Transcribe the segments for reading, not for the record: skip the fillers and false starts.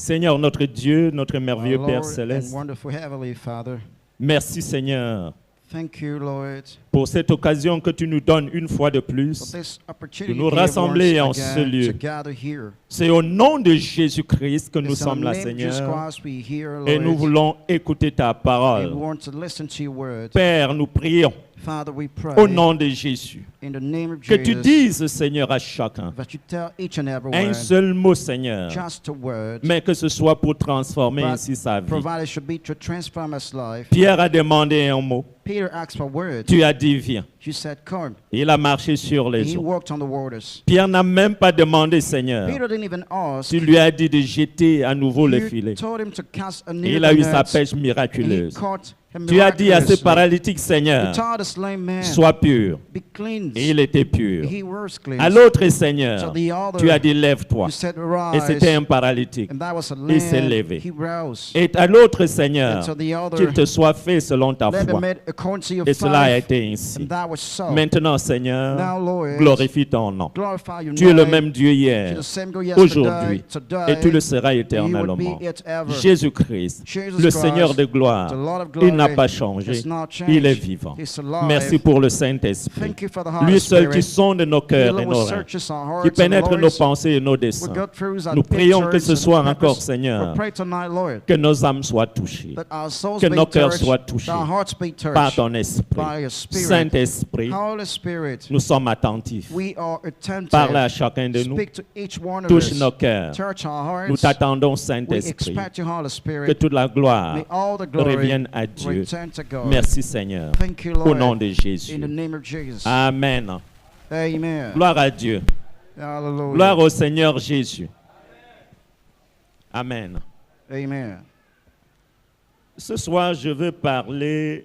Seigneur, notre Dieu, notre Our merveilleux Père Lord and céleste, wonderful Heavenly Father, merci Seigneur thank you, Lord, pour cette occasion que tu nous donnes une fois de for plus this opportunity nous you give rassembler en once ce again lieu. to gather here. C'est au nom de Jésus-Christ que nous It's in the sommes là, name of Jesus Seigneur, Christ we hear, et nous Lord, voulons écouter ta and we parole. want to listen to your word. Père, nous prions Father, we pray au nom de Jésus in the name of que tu Jesus dises, Seigneur, à chacun that you tell each and every un one seul mot, Seigneur, just a word, mais que ce soit pour transformer but ainsi sa vie. provided should be to transform his life. Pierre a demandé un mot. Peter asked for words. Tu as dit viens. You said come. Il a marché sur And les he eaux. walked on the waters. Pierre n'a même pas demandé, Seigneur. Peter didn't even ask. Tu lui as dit de jeter à nouveau le You filet. told him to cast a Et net il a eu sa and pêche he miraculeuse. caught him Tu as dit à ce miraculously. paralytique, You Seigneur, told this lame man, sois pur. be cleansed. Et il était pur. He was cleansed. À l'autre, Seigneur, So the other, tu as dit lève-toi. you said Et c'était rise. un paralytique. And that was a Il s'est lame. levé. He rose. Et à l'autre, Seigneur, And so the other, qu'il te soit fait selon ta let him foi. made according to your Et cela a faith. été ainsi. And that was so. Maintenant, Seigneur, Now, Lord, glorifie ton nom. glorify your Tu es le name. même Dieu You're hier, the same God aujourd'hui, yesterday, today, et tu le seras and you would éternellement. be it ever. Jésus-Christ, Jesus le Christ, Seigneur de gloire, the Lord of il n'a glory, pas changé, has not changed. il est vivant. He's alive. Merci pour le Saint-Esprit. Thank you for the Holy Lui seul Spirit. qui sonde nos He cœurs et alone nos will reins, search our hearts qui and pénètre nos Lord, pensées et nos we'll desseins. go through our Nous prions que pictures ce and soir encore, purpose. Seigneur, We pray tonight, Lord, que nos âmes soient touchées that our souls que be nos cœurs touched, soient touchés our hearts be par touched ton esprit. by your Spirit. Saint-Esprit, Holy Spirit, nous sommes attentifs. we are attentive. Parle à chacun de nous, Speak to each one of touche us. nos cœurs. Touch our Nous hearts. t'attendons, We Saint-Esprit. expect you, Holy Que Spirit. toute la gloire May all the glory revienne à Dieu. return to God. Merci, Seigneur. Thank you, Au nom Lord. de In Jésus. the name of Jesus. Amen. Amen. Gloire à Dieu. Hallelujah. Gloire au Seigneur Jésus. Amen. Amen. Ce soir, je veux parler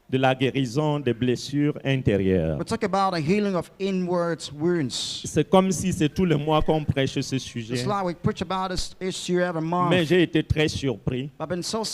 de la guérison des blessures intérieures. We'll talk about the healing of inward wounds. C'est comme si c'est tout le mois qu'on prêche ce sujet. It's like we preach about this issue every month. Mais j'ai été très surpris I've been so parce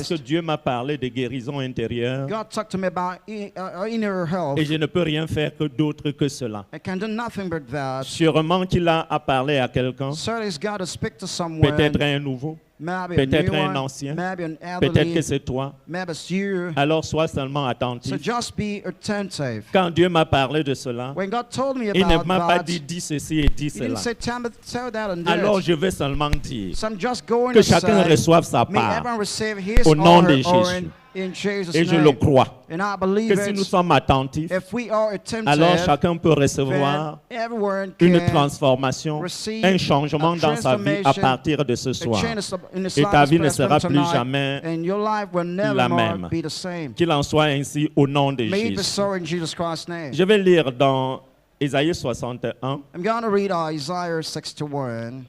que surprised. Dieu m'a parlé de guérison intérieure God talked to me about inner health. et je ne peux rien faire que d'autre que cela. I can do nothing but that. Sûrement qu'il a à parler à quelqu'un, Certainly, it's God to speak to someone. peut-être un nouveau, Maybe a peut-être new un one, ancien, maybe an peut-être que elderly, c'est toi. maybe it's you. Alors sois seulement So attentif. just be attentive. Quand Dieu m'a parlé de cela, When God told me il ne about m'a pas that, dit dis ceci et dis He didn't cela. say tell that and Alors that. je vais seulement dire So I'm just going que to chacun say, reçoive sa may part everyone receive his au nom or de her own Jésus. in Jesus' Et je name. le crois. And I believe Que si nous it. sommes attentifs, If we are attentive, alors chacun peut then recevoir everyone une can transformation, receive un changement a dans sa vie à transformation, partir de ce a soir. change in his Et ta life vie ne is sera present plus tonight, jamais and your life will never la more même. be the same. Qu'il en soit ainsi au nom de May it be Jésus. so in Jesus Christ's name. Je vais lire dans Ésaïe 61. I'm going to read Isaiah 61.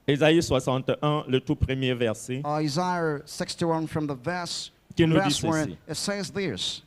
Ésaïe 61, le tout premier verset, Isaiah 61 from the verse, qui nous dit verse 1. ceci. It says this.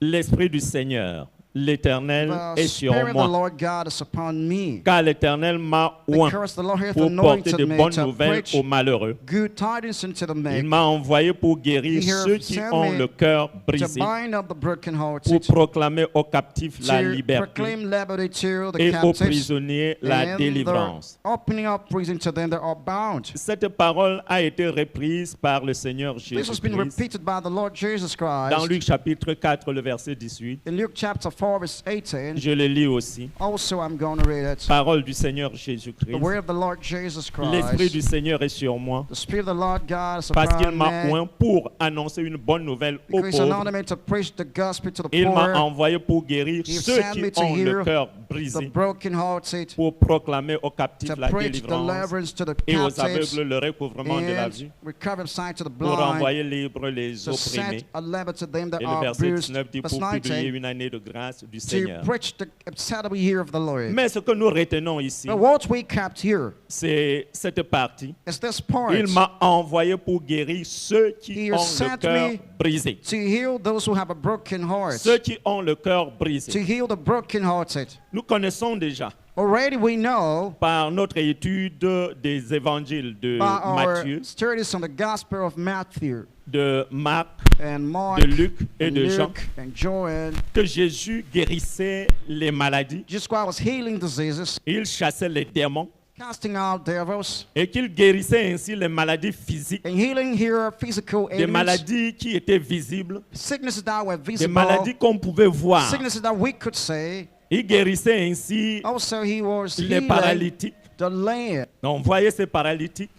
L'Esprit du Seigneur, l'Éternel, The est sur Spirit of the moi, Lord God is upon me. car l'Éternel m'a oint Because the Lord hath pour porter anointed de me bonnes to nouvelles preach aux malheureux. good tidings unto the Il meek, m'a envoyé pour guérir He hath ceux qui sent ont me le cœur to brisé, bind up the pour brokenhearted, proclamer aux captifs la to liberté proclaim liberty to the et aux captives, prisonniers la and délivrance. the opening up prison to them that are bound. Cette parole a été reprise par le Seigneur This has been Jésus-Christ repeated by the Lord Jesus dans Christ Luc chapitre 4, le verset 18. in Luke chapter 4 verse 18. Je le lis aussi. Also I'm going to read it. Parole du Seigneur The Jésus-Christ. word of the Lord Jesus L'Esprit du Christ. Seigneur est sur moi The Spirit of the Lord God is parce qu'il upon m'a me, oint pour annoncer une bonne nouvelle aux because He pauvres. anointed me to preach the gospel to the Il m'a poor, envoyé pour guérir He ceux sent qui me to ont le heal cœur the brisé, brokenhearted, pour proclamer aux captifs to la preach délivrance deliverance to the et aux captives, aveugles le recouvrement de la and vue, recover sight to the pour blind, envoyer libre les to opprimés. set a liberty to them that Et le are verset bruised. 19 dit Verse pour publier 19, une année de grâce du to Seigneur. preach the acceptable year of the Lord. Mais ce que nous retenons ici, But what we kept here c'est cette partie. is this part. Il m'a envoyé pour guérir ceux qui He ont sent le cœur me brisé. to heal those who have a broken heart, Ceux qui ont le cœur to brisé. heal the brokenhearted. Nous connaissons déjà Already we know par notre étude des évangiles de by our Matthieu, studies on the Gospel of Matthew de Marc, and Mark de Luc et and de Jean, Luke and John, que Jésus guérissait les maladies, Jesus Christ was healing diseases. il chassait les démons, casting out devils et qu'il guérissait ainsi les maladies physiques, and healing here physical des ailments, maladies qui étaient visibles, sicknesses that were des visible, maladies qu'on pouvait voir. sicknesses that we could say. Il guérissait ainsi Also, he was les healing paralytiques. the lame. On voyait ces paralytiques,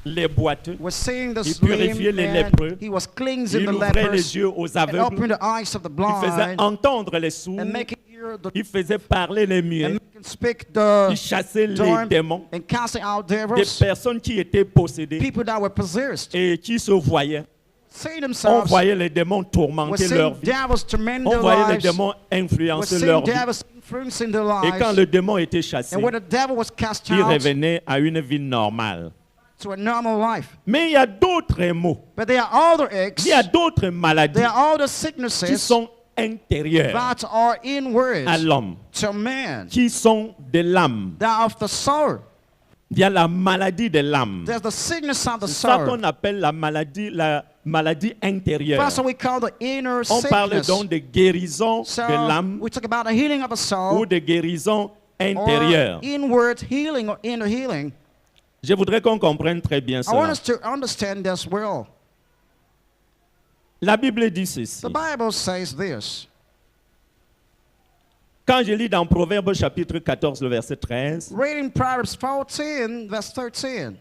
les boiteux. Was seeing the Il purifiait lame les man. lépreux. He was cleansing Il the ouvrait lepers les yeux aux and aveugles. opening the eyes of the Il faisait blind entendre les sourds. and making hear the Il faisait parler les and muets. making speak the Il chassait les dumb démons. and casting out Des devils. personnes qui étaient possédées People that were possessed, et qui se voyaient. seeing On themselves, voyait les démons was tourmenter seeing leur vie. devils torment On their voyait les lives, démons was influencer seeing leur vie. devils influencing their Et quand lives. le démon était chassé, And when the devil was cast il out revenait à une vie normale. to a normal life. Mais il y a d'autres maux. But there are other aches, Il y a d'autres maladies there are other qui sicknesses sont intérieures that are inwards à l'homme, to man, qui sont de l'âme. that of the soul. Il y a la maladie de l'âme. There's the sickness of the C'est ça soul. qu'on appelle la maladie intérieure. That's what we call the inner On parle sickness. donc de guérison So de l'âme we talk about the healing of the ou soul de guérison or intérieure. inward healing or inner healing. Je voudrais qu'on comprenne très bien I want cela. us to understand this well. La Bible dit ceci. The Bible says this. Quand je lis dans Proverbes chapitre 14, le verset 13, Reading Proverbs 14, verse 13.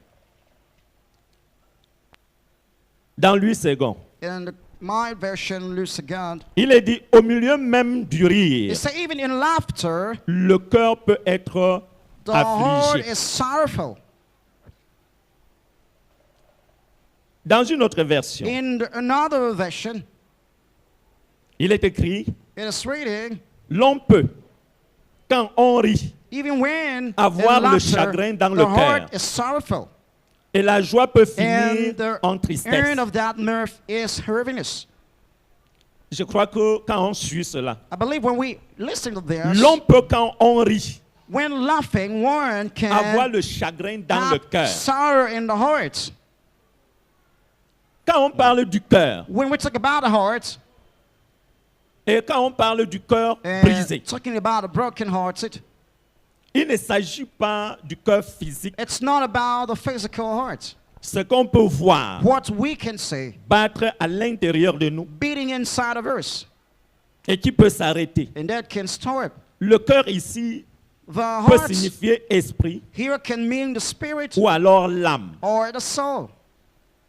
dans Louis II, In my version, Lucy God, il est dit, au milieu même du rire, it says, even in laughter, le cœur peut être the heart affligé. is sorrowful. Dans une autre version, Another version, il est écrit, it is reading, l'on peut, quand on rit, even when avoir in le laughter, chagrin dans the le heart cœur. is sorrowful. Et la joie peut And finir the en tristesse. end of that mirth is heaviness. Je crois que quand on suit cela, I believe when we listen to this, l'on peut, quand on rit, when laughing, one avoir can le chagrin dans le have cœur. sorrow in the heart. Quand on parle du cœur, When we talk about the heart, et quand on parle du cœur and brisé, talking about the broken-hearted, il ne s'agit pas du cœur physique. it's not about the physical heart. Ce qu'on peut voir What we can say, battre à l'intérieur de nous beating inside of us, et qui peut s'arrêter. and that can stop. Le cœur ici The peut heart signifier esprit here can mean the spirit ou alors l'âme. or the soul.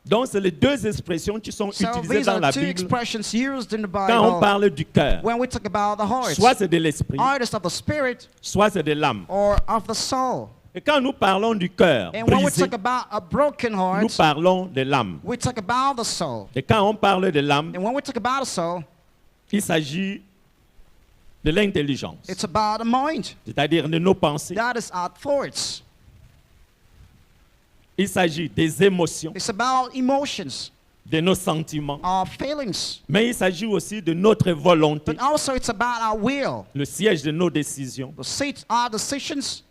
Donc, c'est les deux expressions qui sont So utilisées these dans are la two Bible expressions used in the quand on Bible parle du cœur. when we talk about the heart. Soit c'est de l'esprit, Either of the spirit soit c'est de l'âme. or of the soul. Et quand nous parlons du cœur And when we brisé, talk about a broken nous heart, parlons de l'âme. we talk about the soul. Et quand on parle de l'âme, And when we talk about the soul, il s'agit de l'intelligence, it's about the mind. c'est-à-dire de nos pensées. That is our thoughts. Il s'agit des émotions, It's about emotions, de nos sentiments. our feelings. Mais il s'agit aussi de notre volonté, But also it's about our will, le siège de nos décisions. the seat, our decisions.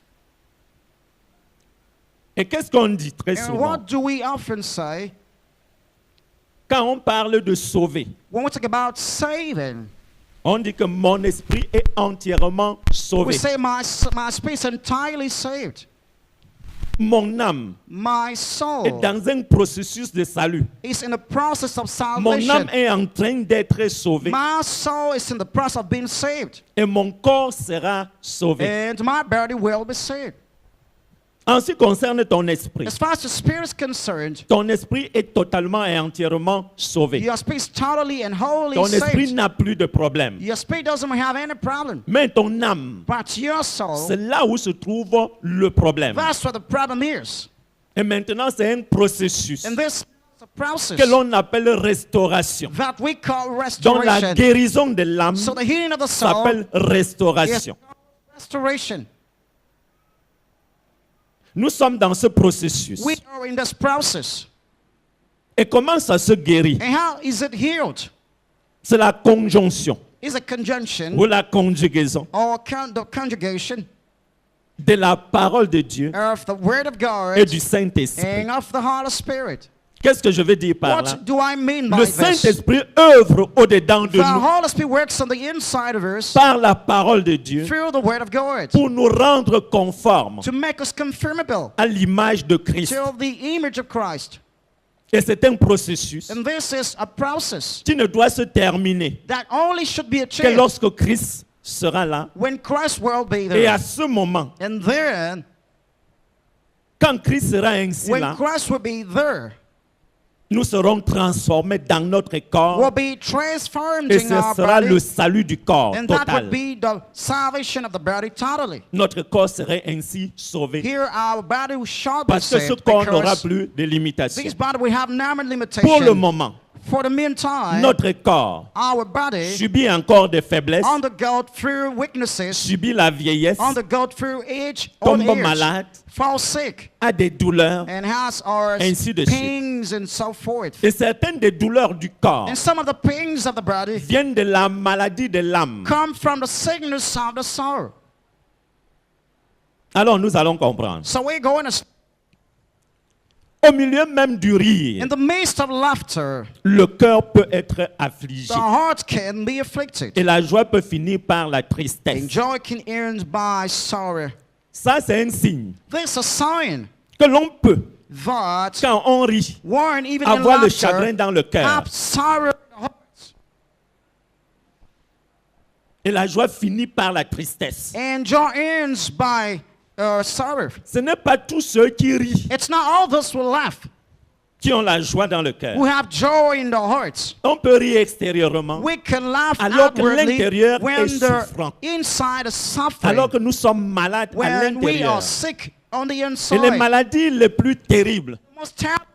Et qu'est-ce qu'on dit très And souvent what do we often say quand on parle de sauver? when we talk about saving? On dit que mon esprit est entièrement We sauvé. say my spirit is entirely saved. Mon âme My est soul dans un processus de salut. is in the process of Mon salvation. âme est en train d'être sauvée My soul is in the process of being saved. et mon corps sera sauvé. And my body will be saved. En ce qui concerne ton esprit, As far as the spirit is concerned, ton esprit est totalement et entièrement sauvé. your spirit is totally and wholly Ton esprit saved. n'a plus de problème. Your spirit doesn't have any problem. Mais ton âme, But your soul, c'est là où se trouve le problème. that's what the problem is. Et maintenant, c'est un processus And this is a process que l'on appelle restauration. that we call Donc la restoration. guérison de l'âme So the healing of the soul s'appelle is restauration. restoration. Nous sommes dans ce processus. We are in this process. Et comment ça se guérit? And how is it healed? C'est la conjonction Is a conjunction ou la conjugaison or the conjugation de la parole de Dieu of the Word of God et du Saint-Esprit. and of the Holy Spirit. Qu'est-ce que je veux dire par là? What do I mean by Le this? Saint-Esprit œuvre au-dedans de The nous Holy Spirit works on the inside of us par la parole de Dieu through the Word of God pour nous rendre conformes to make us conformable à l'image de Christ. to the image of Christ. Et c'est un processus And this is a process qui ne doit se terminer that only should be que achieved lorsque Christ sera là. when Christ will be Et à there. ce moment, And then, quand Christ sera ainsi when là, Christ will be there, nous serons transformés dans notre will corps be transformed et in ce our sera le body. salut du corps And that total. would be the salvation of the body totally. Notre corps serait ainsi sauvé Here our body shall be parce que ce saved corps n'aura because plus de limitations. this body will have no Pour le limitation. moment, For the meantime, notre corps our body subit encore des faiblesses, undergo through weaknesses, subit la vieillesse, undergo through age, old tombe age, malade, fall sick, a des douleurs. and has our Ainsi de suite. pains and so forth. Et certaines des douleurs du corps And some of the pains of the body viennent de la maladie de l'âme. come from the sickness of the soul. Alors nous allons comprendre. So we're going to, Au milieu même du rire, in the midst of laughter, le cœur peut être affligé. the heart can be afflicted. Et la joie peut finir par la And tristesse. joy can end by sorrow. Ça, c'est un signe This is a sign que l'on peut, that quand on rit, one, even in avoir le chagrin laughter, dans le cœur. have sorrow in the heart. Et la joie finit par la tristesse. And joy ends by sorrow. Ce n'est pas tous ceux qui rient It's not all those who laugh, qui ont la joie dans le cœur. who have joy in the hearts. On peut rire extérieurement, We can laugh alors que outwardly l'intérieur when est the souffrant. inside is suffering. alors que nous sommes malades à When we l'intérieur. are sick on the Et les inside. maladies les plus terribles, The most terrible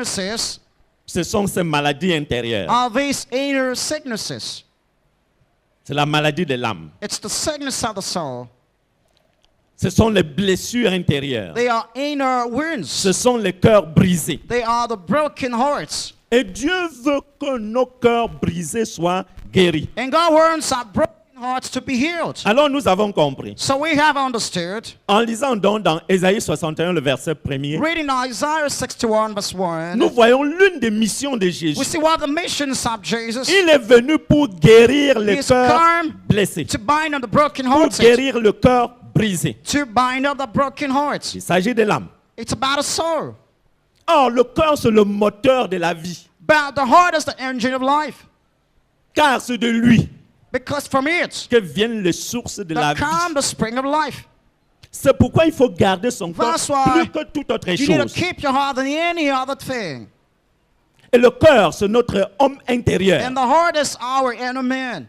sicknesses ce sont ces maladies intérieures. are these inner sicknesses. C'est la maladie de l'âme. It's the sickness of the soul. Ce sont les blessures intérieures. They are inner wounds. Ce sont les cœurs brisés. They are the broken hearts. Et Dieu veut que nos cœurs brisés soient guéris. And God wants our broken hearts to be healed. Alors nous avons compris. So we have understood, En lisant donc dans Ésaïe 61, le verset 1er, reading Isaiah 61 verse 1, nous voyons l'une des missions de we Jésus. see one of the missions of Jesus Il est venu pour guérir les He's cœurs come blessés, to bind up the broken pour hearts. guérir le cœur brisé. To bind up the broken hearts. Il s'agit de l'âme. It's about a soul. Or, le cœur, c'est le moteur de la vie. But the heart is the engine of life. Car c'est de lui Because from it, que viennent les sources de la that vie. comes the spring of life. C'est pourquoi il faut garder son cœur That's why plus que toute autre You need to chose. keep your heart than any other thing. Et le cœur, c'est notre homme intérieur. And the heart is our inner man.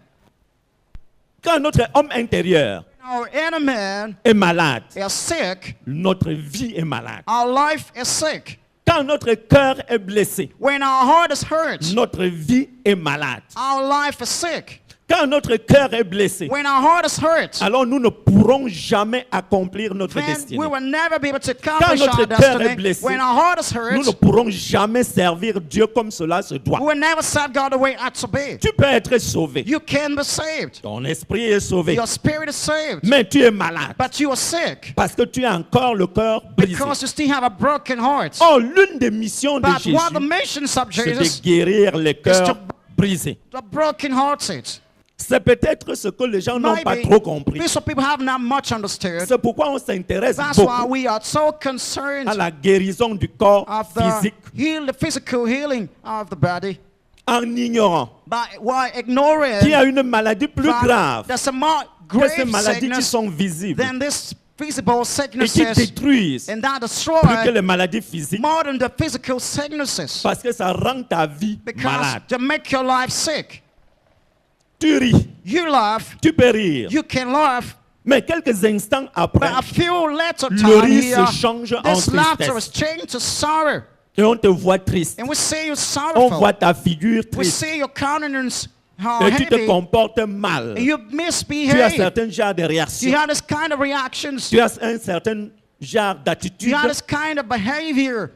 Quand notre homme intérieur Our inner man est malade, is sick. notre vie est malade. Our life is sick. Quand notre cœur est blessé, When our heart is hurt, notre vie est malade. our life is sick. Quand notre cœur est blessé, When our heart is hurt, alors nous ne pourrons jamais accomplir notre then destinée. we will never be able to accomplish notre our cœur est destiny. blessé, When our heart is Nous ne hurt, pourrons jamais servir Dieu comme cela se doit. we will never serve God the way it ought to be. Tu peux être sauvé. You can be saved. Ton esprit est sauvé. Your spirit is saved. Mais tu es malade. But you are sick Parce que tu as encore le cœur brisé. because you still have a broken heart. Oh, l'une des missions de But Jésus, one of the missions of c'est Jesus, de guérir les cœurs brisés. the broken hearted. C'est peut-être ce que les gens n'ont pas Maybe trop compris. this what people have not much understood. C'est pourquoi on s'intéresse That's why beaucoup we are so concerned à la guérison du corps of the physique the physical healing of the body. en ignorant But while ignoring qu'il y a une maladie plus that grave there's a more que ces grave maladies qui sickness sont visibles than this visible et qui sicknesses détruisent and that plus que destroy les maladies physiques more than the physical sicknesses parce que ça rend ta vie because malade. to make your life sick. Tu ris, You laugh, tu peux rire, you can laugh, mais quelques instants après, but a few later le time rire here, se change en this laughter is tristesse changed to sorrow. et on te voit triste. And we see you On sorrowful. voit ta figure We triste see your countenance et tu te heavy. comportes mal. And you Tu as misbehave. certains genres de You réactions. have this kind of reactions. Tu as un certain genre d'attitude You have this kind of behavior.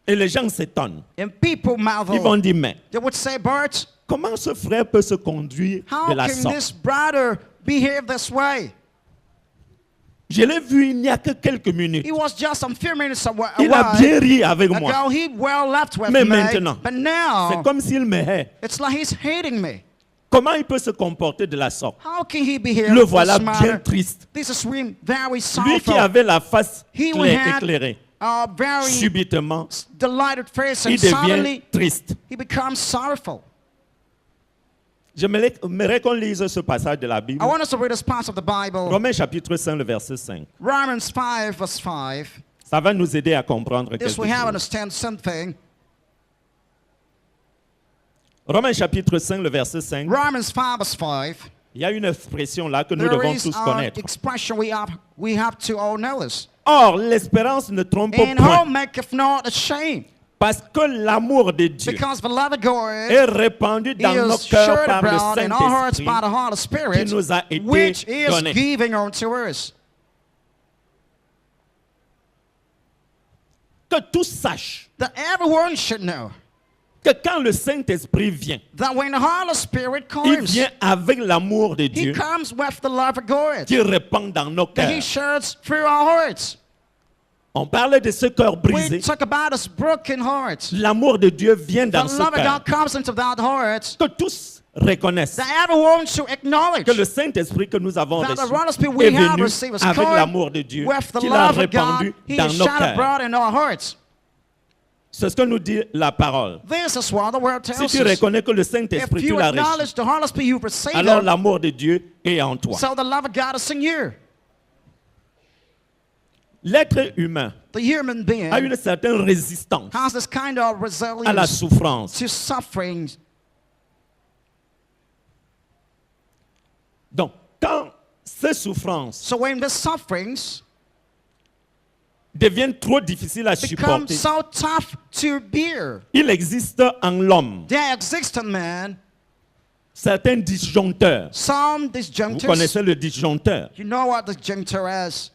et les gens s'étonnent. And people Ils vont marvel. dire, mais They would say, Bert, comment ce frère peut se conduire how de la can sorte? this brother behave this way? Je l'ai vu il n'y a que quelques minutes. He was just some few minutes away. Il a bien ri avec moi. Ago, he well left with Mais me. maintenant, But c'est now, comme s'il me hait. it's like he's hating me. Comment il peut se comporter de la sorte? How can he be here? Le in voilà this bien manner? triste. This is really very Lui qui sorrowful. avait la face He had éclairée, a very subitement, delighted face, and il devient suddenly triste. he becomes sorrowful. J'aimerais qu'on lise ce passage de la Bible. I want us to read this part of the Bible. Romains chapitre 5, le verset 5. Romans 5, verse 5. Ça va nous aider à comprendre quelque This we have chose. understand something. Romains chapitre 5, le verset 5. Romans 5, verse 5. Il y a une expression là que nous There devons is tous an connaître. expression we have to all notice. Or, l'espérance ne trompe In point, whom maketh not ashamed, parce que l'amour de Dieu because the love of God est répandu dans nos is cœurs shed par le abroad in our hearts Saint-Esprit by the Holy Spirit, qui nous a été which is donné. giving unto us. Que tous sachent That everyone should know que quand le Saint-Esprit vient, that when the Holy Spirit il comes, vient avec l'amour de He Dieu comes with the love of God qui répand dans nos that He cœurs. sheds through our hearts. On parlait de ce cœur We brisé. talk about us broken hearts. L'amour de Dieu vient The dans ce love of cœur. God comes into that heart. Que tous reconnaissent That everyone should acknowledge que le Saint-Esprit que nous avons that the reçu Holy Spirit est we have venu received is avec come l'amour de Dieu with the qu'il a love of God. répandu He dans is nos shed cœurs. abroad in our hearts. C'est ce que nous dit la parole. This is what the word Si tells tu us. reconnais que le If Saint-Esprit, tu you l'as reçu, acknowledge the Holy Spirit you've received, alors it, l'amour de Dieu est en toi. so the love of God is in you. L'être humain The human being a une certaine résistance has this kind of à la resilience souffrance. to suffering. Donc, quand ces souffrances So when the sufferings deviennent trop difficiles à become supporter, so tough to bear, il existe en l'homme there exists in man certains disjoncteurs. some Vous disjunctors. connaissez le disjoncteur. You know what the disjunctor is?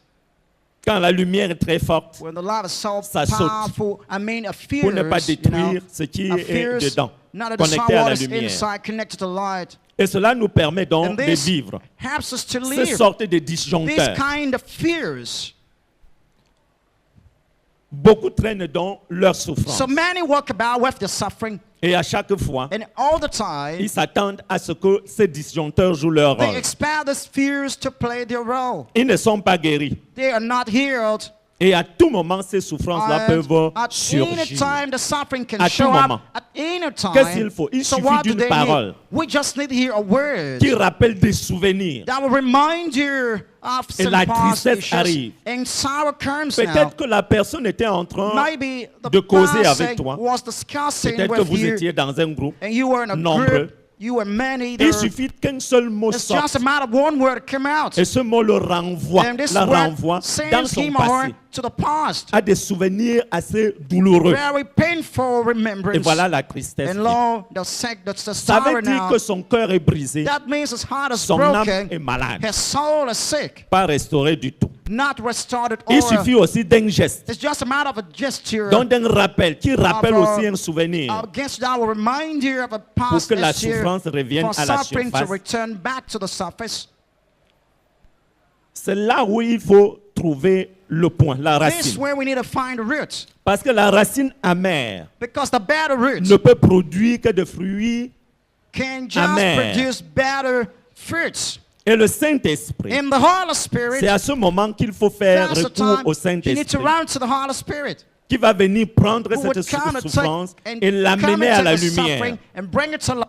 Quand la lumière est très forte, When the love is so Ça saute. powerful, I mean a pour ne pas fierce, you know, détruire ce qui a est fierce, dedans, not that connecté à la what is lumière. inside connected to light. Et cela nous permet And donc de this vivre helps us to ces live sortes de this disjoncteurs. kind of fears. Beaucoup traînent donc leur souffrance. So many walk about with their suffering, Et à chaque fois, and all the time ils s'attendent à ce que ces disjoncteurs jouent leur they rôle. expect these fears to play their role. Ils ne sont pas guéris. They are not healed. Et à tout moment, ces souffrances-là And peuvent at any surgir. time, the suffering can À show tout moment. up. At any time. Qu'est-ce qu'il faut? Il So suffit what do d'une they parole need? We just need to hear a word qui rappelle des souvenirs. that will remind you of Et some la past tristesse issues. arrive. And sorrow comes now. Peut-être que la personne était en train Maybe the de causer person avec toi. was discussing Peut-être que with vous you, étiez dans un groupe. and you were in a nombreux. group. You were many Il there. suffit qu'un seul mot It's sorte. just a matter of one word come out. Et ce mot le renvoie, And this la word renvoie dans sends son him or her passé, to the past. à des souvenirs assez douloureux. Very painful Et remembrance. voilà la tristesse. And vient. Lord, the sick, that's the Ça veut sorrow dire now. que son cœur est brisé, That means his heart is son âme broken. est malade, His soul is sick, pas restauré du tout. not restored at Il all. suffit aussi d'un geste, It's just a matter of a gesture. donc d'un rappel, qui rappelle Of a- aussi un souvenir, A gesture that will remind you of a pour past que la issue, souffrance revienne for à la suffering to surface. return back to the surface. C'est là où il faut trouver le point, la This is racine. where we need to find the root. Parce que la racine amère Because the better root ne peut produire que des fruits. can just Amer. produce better fruits. Et le Saint-Esprit, In the Holy Spirit, c'est à ce moment qu'il faut faire that's the recours time au you need to Saint-Esprit, run to the Holy Spirit. qui va venir prendre Who would cette come and souffrance take et and come l'amener and à la take the suffering lumière, and bring it to light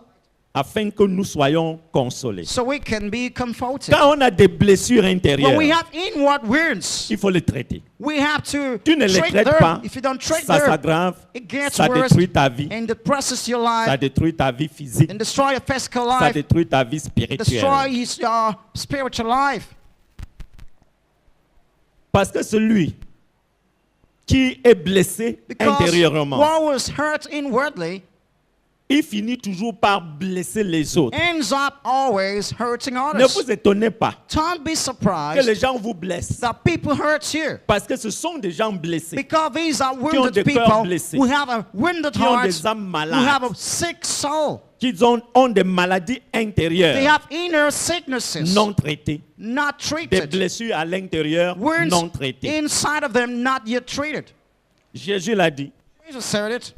afin que nous soyons consolés. so we can be comforted. Quand on a des blessures When intérieures, we have inward wounds, il faut les traiter. we have to Tu ne les treat traites them. pas, If you don't treat ça them, s'aggrave, it gets ça worse détruit ta vie, and depresses your ça life détruit ta vie physique, and destroy your physical ça life, détruit ta vie destroy spirituelle. your spiritual life. Parce que celui qui est blessé Because intérieurement what was hurt inwardly il finit toujours par blesser les autres. ends up always hurting Ne others. vous étonnez pas Don't be que surprised les gens vous blessent. that people hurt you. Parce que ce sont des gens blessés, Because these are ont wounded des cœurs people blessés, who have a wounded qui ont heart, des âmes who malades, have a sick soul. qui ont des maladies They intérieures have inner sicknesses non traitées, not des treated. blessures à l'intérieur Wounds non traitées. inside of them not yet treated. Jésus l'a dit, Jesus said it.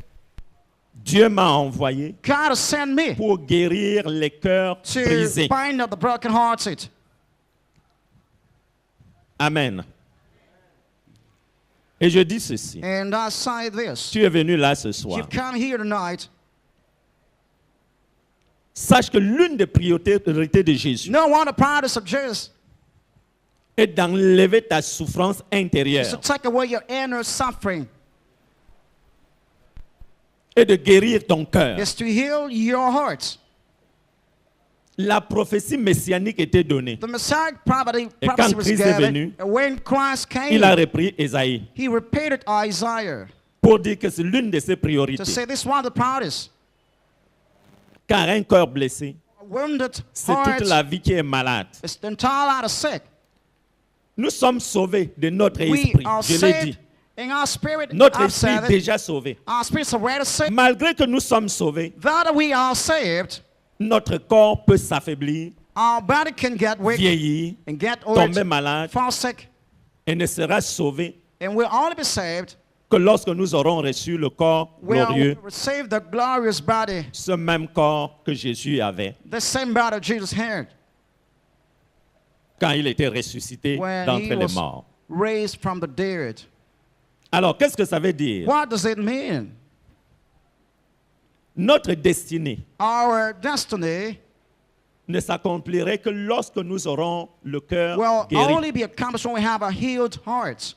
Dieu m'a envoyé God has sent me pour guérir les cœurs to brisés. bind up the brokenhearted. Amen. Et je dis ceci, And I say this. tu es venu là ce soir. You've come here tonight. Sache que l'une des priorités de Jésus No one the priorities of Jesus est d'enlever ta souffrance is to intérieure take away your inner suffering, et de guérir ton cœur. is to heal your heart. La prophétie messianique était donnée. The Messiah prophecy quand was Christ est given. venu, And when Christ Il a came, repris Ésaïe he repeated Isaiah pour dire que c'est l'une de ses priorités. to say this is one of the priorities. Car un cœur blessé, A wounded c'est heart toute la vie qui est malade. is the entire lot of sick. Nous sommes sauvés de notre We esprit. are Je l'ai saved dit. in our spirit. Notre I've esprit said est it. déjà sauvé. Our spirits are already saved. Malgré que nous sommes sauvés, That we are saved, notre corps peut s'affaiblir, our body can get weak vieillir, and get old, tomber malade fall sick, et ne sera sauvé and we'll only be saved que lorsque nous aurons reçu le corps when glorieux, we receive the glorious body, ce même corps que Jésus avait the same body Jesus had quand il était ressuscité when d'entre he les was morts. raised from the dead. Alors, qu'est-ce que ça veut dire? What does it mean? Notre destinée Our destiny ne s'accomplirait que lorsque nous aurons le cœur will guéri. only be accomplished when we have a healed heart.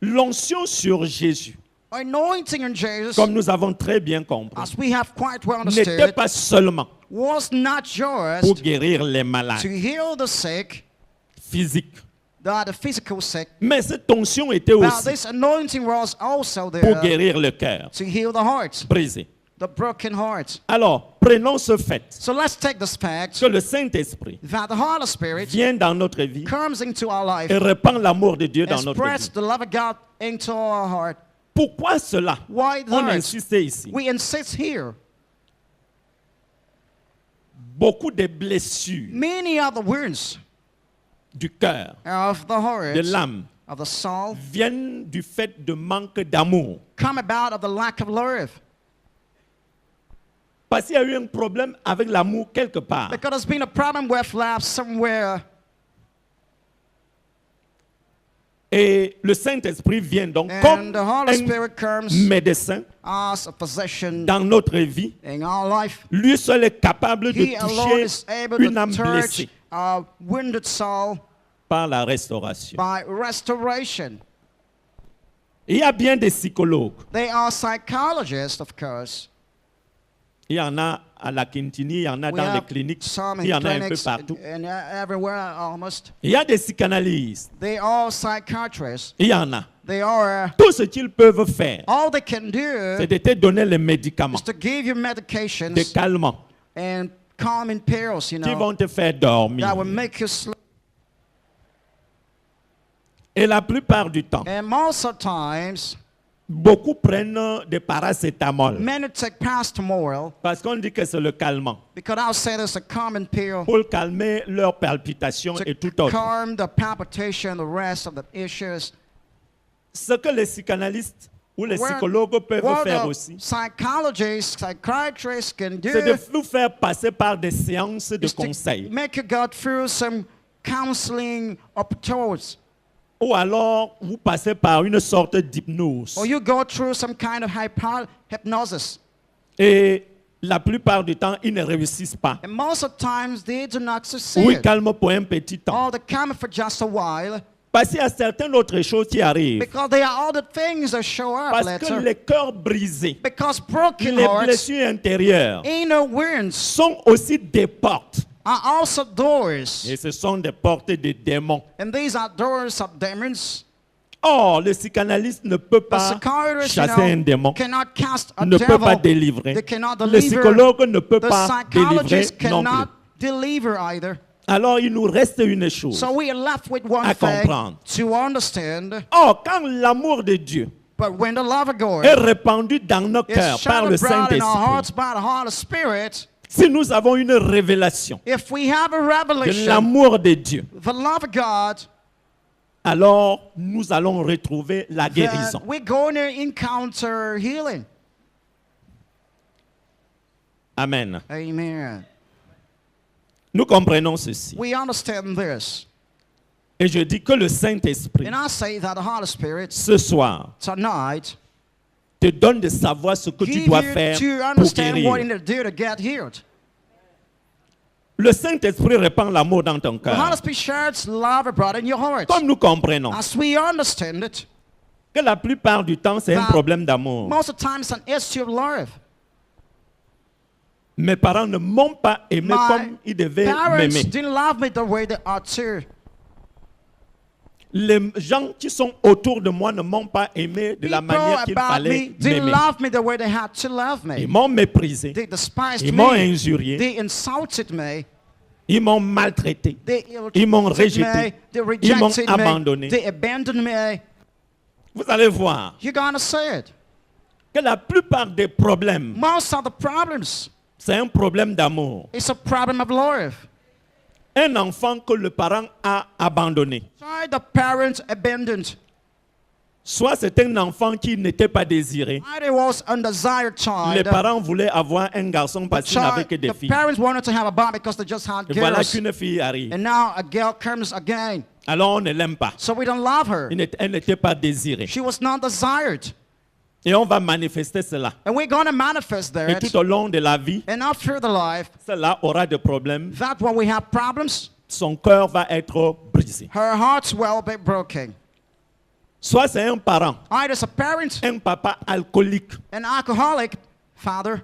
L'onction sur Jésus, Anointing in Jesus, comme nous avons très bien compris, as we have quite well n'était understood, pas seulement was not yours pour guérir les to malades heal the sick, physiques, the physical sick, mais cette onction était but aussi this anointing was also pour there guérir le cœur to heal the heart, brisé. the broken heart. Alors, prenons ce fait So let's take this fact que le Saint-Esprit that the Holy Spirit vient dans notre vie comes into our life et répand l'amour de Dieu dans and notre spreads vie. the love of God into our heart. Pourquoi cela? Why On that? insiste ici. We insist here. Beaucoup de blessures Many of the wounds du cœur, of the heart, de l'âme, of the soul, viennent du fait de manque d'amour. come about of the lack of love. Parce qu'il y a eu un problème avec l'amour quelque part. Because there's been a problem with love somewhere. Et le Saint-Esprit vient donc And comme the Holy un Spirit comes médecin as a physician dans notre vie. in our life. Lui seul est capable de He alone is toucher able une to âme touch blessée a wounded soul par la restauration. by restoration. Il y a bien des psychologues. They are psychologists, of course. Il y en a à la Quintini, il y en a We dans les have cliniques, some il y in en a un peu clinics partout. and everywhere almost. Il y a des psychanalystes, They are psychiatrists. il y en a. They are, Tout ce qu'ils peuvent faire, all they can do c'est de te donner les médicaments, is to give you des medications calmants, and calming pills, qui know, vont te faire dormir. that will make you sleep. Et la plupart du temps, And most of the times, beaucoup prennent des paracétamol many take paracetamol parce qu'on dit que c'est le calmant because I'll say there's a common pill pour calmer leurs palpitations et tout to autre. calm the palpitation, the rest of the issues. Ce que les psychanalystes ou les What- psychologues peuvent what faire the aussi, psychologists, psychiatrists can c'est de do vous faire passer par des séances de is to conseil. make you go through some counseling opportunities, Ou alors, vous passez par une sorte d'hypnose. or you go through some kind of hypnosis. Et la plupart du temps, ils ne réussissent pas. And most of the times they do not Ou ils succeed. calment pour un petit temps. Or they come for just a while Parce qu'il y a certaines autres choses qui arrivent. because there are other things that show up Parce que later. les cœurs brisés, Because broken les hearts, blessures intérieures inner wounds sont aussi des portes. are also doors. Et ce sont des portes de démons. And these are doors of demons. Or, le psychanalyste ne peut The pas psychiatrist, chasser un démon, cannot cast a ne peut pas devil. délivrer. They cannot Le deliver. psychologue ne peut The pas délivrer psychologist non cannot plus. deliver either. Alors, il nous reste une chose. So we are left with one À thing comprendre. to understand. Or, quand l'amour de Dieu But when the love of God est répandu dans nos is cœurs par le shed abroad in our Saint-Esprit, hearts by the Holy Spirit, si nous avons une révélation if we have a de revelation, l'amour de Dieu, the love of God, alors nous allons retrouver la then guérison. we're going to encounter healing. Amen. Amen. Nous comprenons ceci. We understand this. Et je dis que le Saint-Esprit, And I say that the Holy Spirit ce soir, tonight te donne de savoir ce que tu give dois you faire to pour understand what you guérir. need to do to get healed. Le Saint-Esprit répand l'amour dans ton The Holy cœur. Spirit shares love abroad in your heart. Comme nous comprenons As we understand it, que la plupart du temps, c'est un that problème d'amour. most of the time it's an issue of love. Mes parents ne m'ont pas aimé My comme ils devaient parents m'aimer. didn't love me the way they are to. Les gens qui sont autour de moi ne m'ont pas aimé de la People manière qu'il about me fallait didn't m'aimer. love me the way they had to love Ils me. m'ont méprisé, They despised ils m'ont me. injurié, They insulted me. ils m'ont maltraité, They ils m'ont ill-treated rejeté, me. They ils m'ont rejected abandonné. me. They abandoned me. Vous allez voir You're gonna say it. que la plupart des problèmes, Most of the problems, c'est un problème d'amour. it's a problem of love. Un enfant que le parent a abandonné, Sorry, the parents abandoned. soit c'est un enfant qui n'était pas désiré. Either was undesired Les child. parents voulaient avoir un garçon parce qu'ils n'avaient que des The filles. parents wanted to have a boy because they just had Et voilà girls. qu'une fille arrive. And now a girl comes again. Alors on ne l'aime pas. So we don't love her. Elle n'était pas désirée. She was not desired. Et on va manifester cela. And we're going to manifest Et that. tout au long de la vie, And after the life, cela aura des problèmes. that when we have problems, Son cœur va être brisé. her heart will be broken. Soit c'est un parent, Either as a parent, un papa alcoolique, an alcoholic father,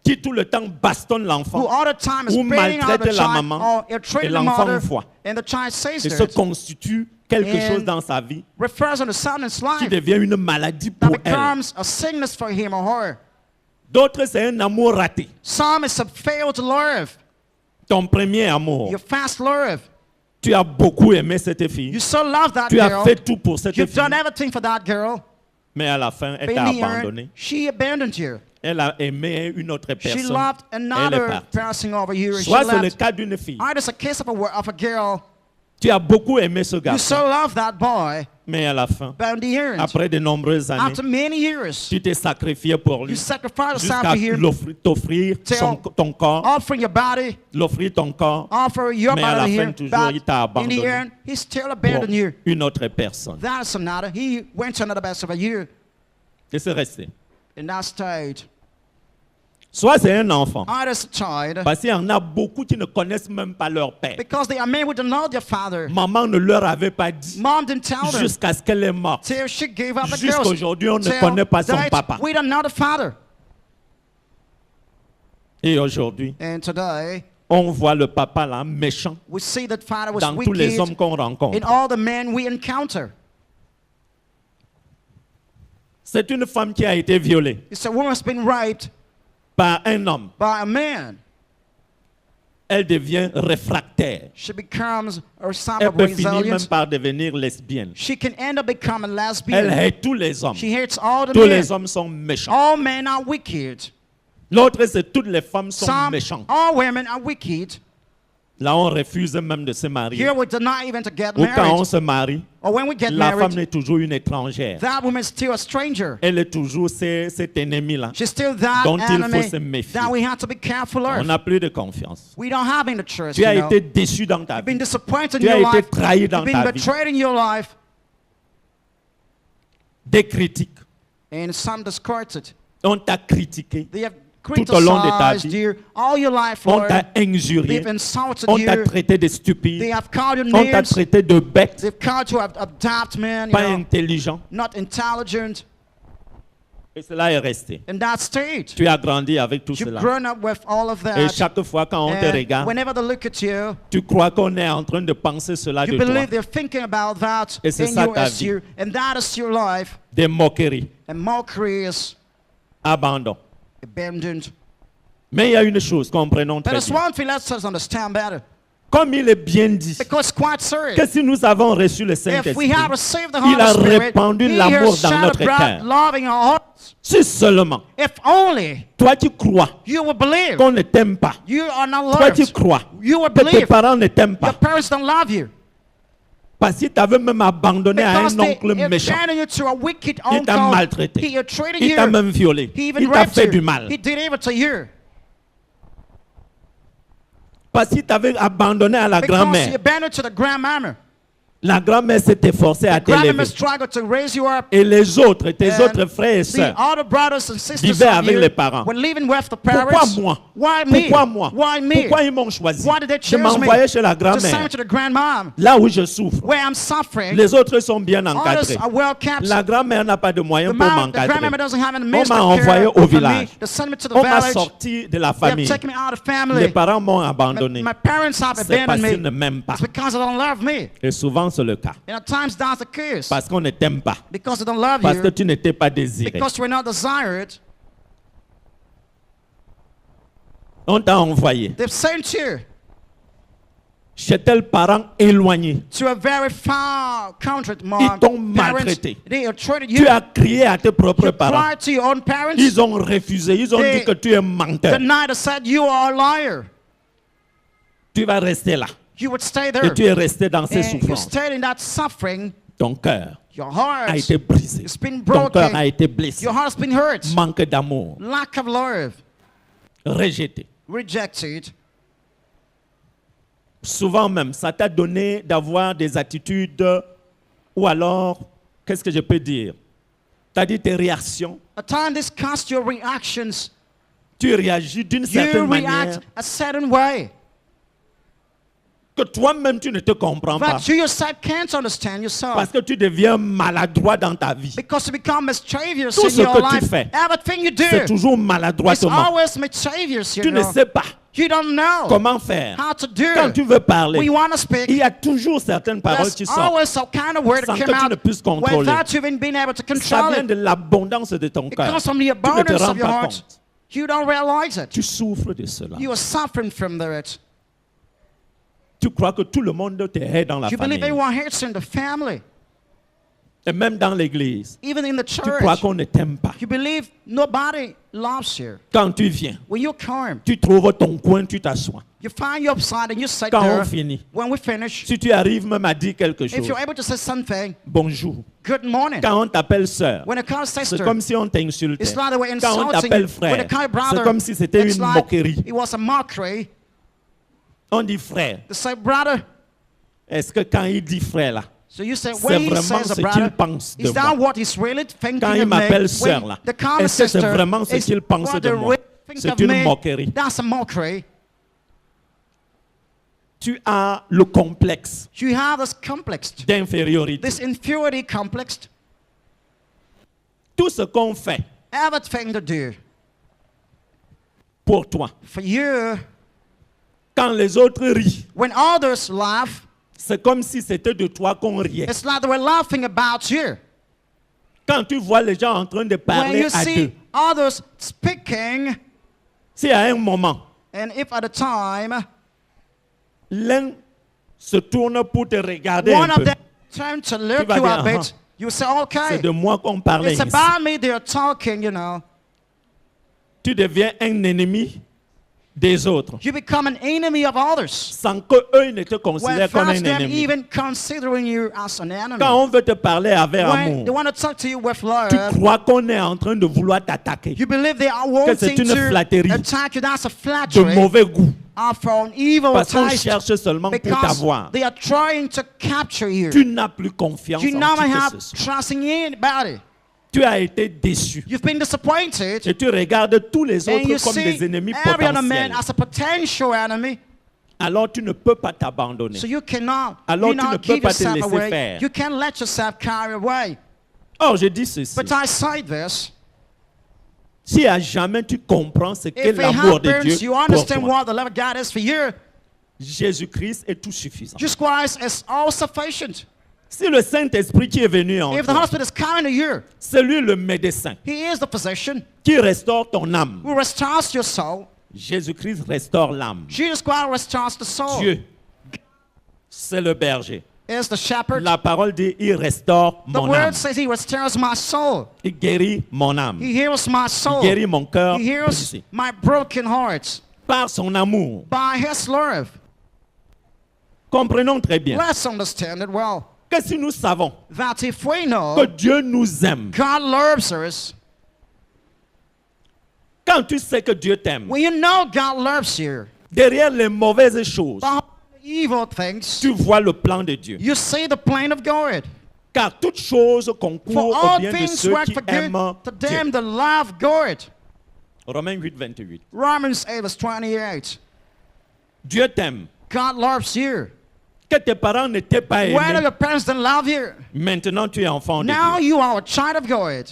qui tout le temps bastonne who l'enfant all the time is ou beating out maltraite the la child maman, or et treating the l'enfant mother, voit and the child says et se it, constitue quelque And chose dans sa vie refers on the son's qui life, devient une maladie that pour elle. becomes a sickness for him or her. D'autres, c'est un amour raté. Some is a failed love, Ton premier amour. your fast love. Tu as beaucoup aimé cette fille. You so love that Tu as girl. fait tout pour cette You've fille. done everything for that girl. Mais à la fin, elle But t'a in the abandonné. end, she abandoned you. Elle a aimé une autre She personne. loved Elle est another partie. person over you. She Soit c'est le left. cas d'une fille. Either it's a case of a girl. Tu as beaucoup aimé ce You garçon. so love that boy. Mais à la fin, But in the end, après de nombreuses années, after many years, tu t'es sacrifié pour you lui. sacrifice yourself Jusqu'à for him, t'offrir ton corps, offering your body, l'offrir ton corps offer your Mais à la body to fin, him. toujours, il t'a But in the abandonné. end, he still pour abandoned you. une autre personne. That's another. He went to another best of a year Et c'est resté. in that state. Soit c'est un enfant. Either it's a child, Parce qu'il y en a beaucoup qui ne connaissent même pas leur père. because they are men who don't know their father. Maman ne leur avait pas dit Mom didn't tell them. jusqu'à ce qu'elle est morte. Till she gave up the Jusqu'à girls. aujourd'hui, on ne Till connaît pas son date, papa. we don't know the father. Et aujourd'hui, And today, on voit le papa là, méchant, we see that father was dans tous les hommes wicked qu'on rencontre. in all the men we encounter. C'est une femme qui a été violée It's a woman who's been raped par un homme. by a man. Elle devient réfractaire. She becomes a sign Elle of peut finir même resilience. par devenir lesbienne. She can end up becoming a Elle lesbian. hait tous les hommes. She hates all the Tous men. les hommes sont méchants. All men are wicked. L'autre, c'est toutes les femmes sont Some, méchantes. all women are wicked. Là, on refuse même de se marier. Here we deny even to get Ou quand on married. se marie, Or when we get la femme married, est toujours une étrangère. that woman is still a stranger. Elle est toujours cet ennemi-là. She's still that dont il faut enemy se méfier. that we have to be careful On of. n'a plus de confiance. We don't have in the church, Tu you as know. été déçu dans ta You've been vie. disappointed in Tu as your été life. trahi dans You've been ta vie. betrayed in your life. Des critiques. And some discarded. On t'a critiqué. They have Tout au long de ta criticized vie. you all your life, On Lord. t'a injurié. They've insulted On t'a you. traité de They stupide. have called you On t'a names. traité de bête. They've called you adopt man, you Pas know, intelligent. not intelligent. Et cela est resté. And that stayed. Tu as grandi avec tout You've cela. grown up with all of Et that. chaque fois quand on te And regarde, whenever they look at you, tu crois qu'on est en train de penser cela you de toi. believe they're thinking about that Et c'est in ça you ta as vie. you. And that is your life. Des moqueries, And mockery is abandon. abandoned. Mais il y a une chose, comprenons But très there's bien. one thing let's us understand better. Comme il est bien dit, Because it's quite serious. que si nous avons reçu le If Saint-Esprit, we have received the il Holy a Spirit, répandu He l'amour has dans shed notre abroad cœur. love in our hearts. Si seulement, If only toi tu crois you will believe qu'on ne t'aime pas, you are not toi tu loved. crois You will que tes believe parents ne t'aiment your pas, parents don't love you. parce qu'il t'avait même abandonné à Because un they oncle méchant. abandoned you to a wicked Il t'a uncle. maltraité. He treated Il t'a you. même violé. He even Il t'a raped fait du you. mal. He did evil to you. Parce qu'il t'avait abandonné à la Because grand-mère. you abandoned to the grandmama. La grand-mère s'est efforcée à Grandmama t'élever. struggled to raise you up. Et les autres, tes And autres frères et the sœurs, other brothers and sisters vivaient of avec you les parents. were living with the pourquoi parents. moi? Why me? Pourquoi moi? Why me? Pourquoi ils m'ont choisi Why did they de choose me? m'envoyer chez la To send me grand-mère? to the grandmom, Là où je souffre. where I'm suffering. Les autres sont bien encadrés. Others are well kept. La grand-mère n'a pas de The moyens pour grandmama m'encadrer. doesn't have any On means m'a to envoyé care au for me. village. They sent me to the On m'a village. sorti de la They have famille. taken me out of Les family. parents m'ont abandonné. My parents have C'est parce abandoned qu'ils me. ne m'aiment pas. It's because they don't love me. Et souvent c'est le cas. And at times that's the case. Parce qu'on ne t'aime pas. Because they don't love Parce que you. tu n'étais pas désiré. Because you were not desired. On t'a envoyé They've sent you chez tel parent éloigné. to a very far country. Ils t'ont maltraité. They have treated Tu you. as crié à tes propres You parents. cried to your own parents. Ils ont refusé. Ils ont They- dit que tu es menteur. Denied and said you are a liar. Tu vas rester là. You would stay Et there. tu es resté dans ces And you souffrances. stayed in that suffering. Ton cœur Your a heart, été brisé. it's been Ton cœur broken. a été blessé. Your heart's been hurt. Manque d'amour. Lack of love. Rejeté. Rejected. Souvent même, ça t'a donné d'avoir des attitudes ou alors, qu'est-ce que je peux dire? T'as dit tes réactions. At times this casts your reactions. Tu réagis d'une You certaine manière react a certain way. que toi-même tu ne te comprends pas. But you yourself can't understand yourself. Parce que tu deviens maladroit dans ta vie. Because you become mischievous Tout in ce your que tu life. fais, Everything you C'est do, toujours it's maladroitement. always mischievous, you Tu ne know. sais pas You don't know comment faire. how to do Quand tu it. veux parler, When you want to il speak, y a toujours certaines paroles there's qui sortent. always some kind of word sans that que come tu ne out puisses contrôler. without you even being able to Ça control vient it. de l'abondance de ton It cœur. comes from the Tu ne te abundance rends of your pas heart. compte. You don't realize it. Tu souffres de cela. You are suffering from it. Tu crois que tout le monde te hait dans la You believe famille. everyone hates you in the family, Et même dans l'église. even in the Tu crois church. qu'on ne t'aime pas. You believe nobody loves you. Quand tu viens, When you come, tu trouves ton coin, tu t'assois. you find your side and you sit Quand on there. finit, When we finish, si tu arrives même à dire quelque if chose, you're able to say something, bonjour. good morning. Quand on t'appelle sœur, When it comes c'est sister, comme si on t'insultait. it's like they were Quand on insulting t'appelle you. When frère, it comes c'est brother, comme si c'était it's une like moquerie. it was a mockery. On dit frère. They say brother. Est-ce que quand il dit frère là, So you say, c'est when he vraiment says ce a qu'il brother, pense de is that moi? what he's really thinking Quand of il me? m'appelle sœur When là, the common est-ce que c'est sister vraiment ce is qu'il pense what de they moi? really think C'est of une me, moquerie. that's a mockery. Tu as le complexe You have this complex, d'infériorité. this inferiority complex. Tout ce qu'on fait Everything to do pour toi, for you, quand les autres rient, when others laugh, c'est comme si c'était de toi qu'on riait. it's like they were laughing about you. Quand tu vois les gens en train de When parler you à deux, see others speaking, si à un moment, and if at a time l'un se tourne pour te regarder one un of peu, them turn to look vas you dire, a bit, you say, c'est okay, de moi qu'on parlait it's ici. about me they're talking, you know. Tu deviens un ennemi des autres, You become an enemy of others. sans qu'eux ne te considèrent comme Without un them ennemi. even considering you as an enemy. Quand on veut te parler avec When they amour, want to talk to you with tu love, crois qu'on est en train de vouloir t'attaquer, you believe they are c'est wanting une to flatterie attack you. That's a de flattery mauvais goût, for an evil parce qu'on taste, cherche seulement pour because t'avoir. they are trying to capture you. Tu n'as plus confiance You en never qui que have ce soit. trust in anybody. Tu as été déçu. You've been disappointed, Et tu regardes tous les and you autres comme see des ennemis every other man potentiels. as a potential enemy. Alors tu ne peux pas t'abandonner. So you cannot, Alors you tu ne not peux give pas te yourself laisser away. faire. You can't let yourself carry away. Or je dis ceci. But I say this, Si à jamais tu comprends ce qu'est If it l'amour de happens, Dieu you pour understand toi, what the love of God is for you. Jésus-Christ est tout suffisant. Jesus Christ is all sufficient. Si le Saint-Esprit qui est venu en If the toi, Holy Spirit is coming to you, c'est lui le médecin He is the physician qui restaure ton âme. who restores your soul. Jésus-Christ restaure l'âme. Jesus Christ restores the soul. Dieu, c'est le berger. Is the shepherd. La parole dit, il restaure The mon âme. word says He restores my soul. Il guérit mon âme. He heals my Il soul. guérit mon cœur He heals brisé. my broken heart Par son amour. by His love. Comprenons très bien Let's understand it well. que si nous savons That if we que know Dieu nous aime, God loves us, quand tu sais que Dieu t'aime, when you know God loves you, derrière les mauvaises choses, behind the evil things, tu vois le plan de Dieu. you see the plan of God. Car toutes choses For concourent au all bien de things ceux work qui for aiment good to Dieu. them that love God. Romains 8, 28. Romans 8 verse 28. Dieu t'aime. God loves you. Que tes parents ne t'aient pas Whether aimé, your parents didn't love you, maintenant tu es enfant de now Dieu. you are a child of God.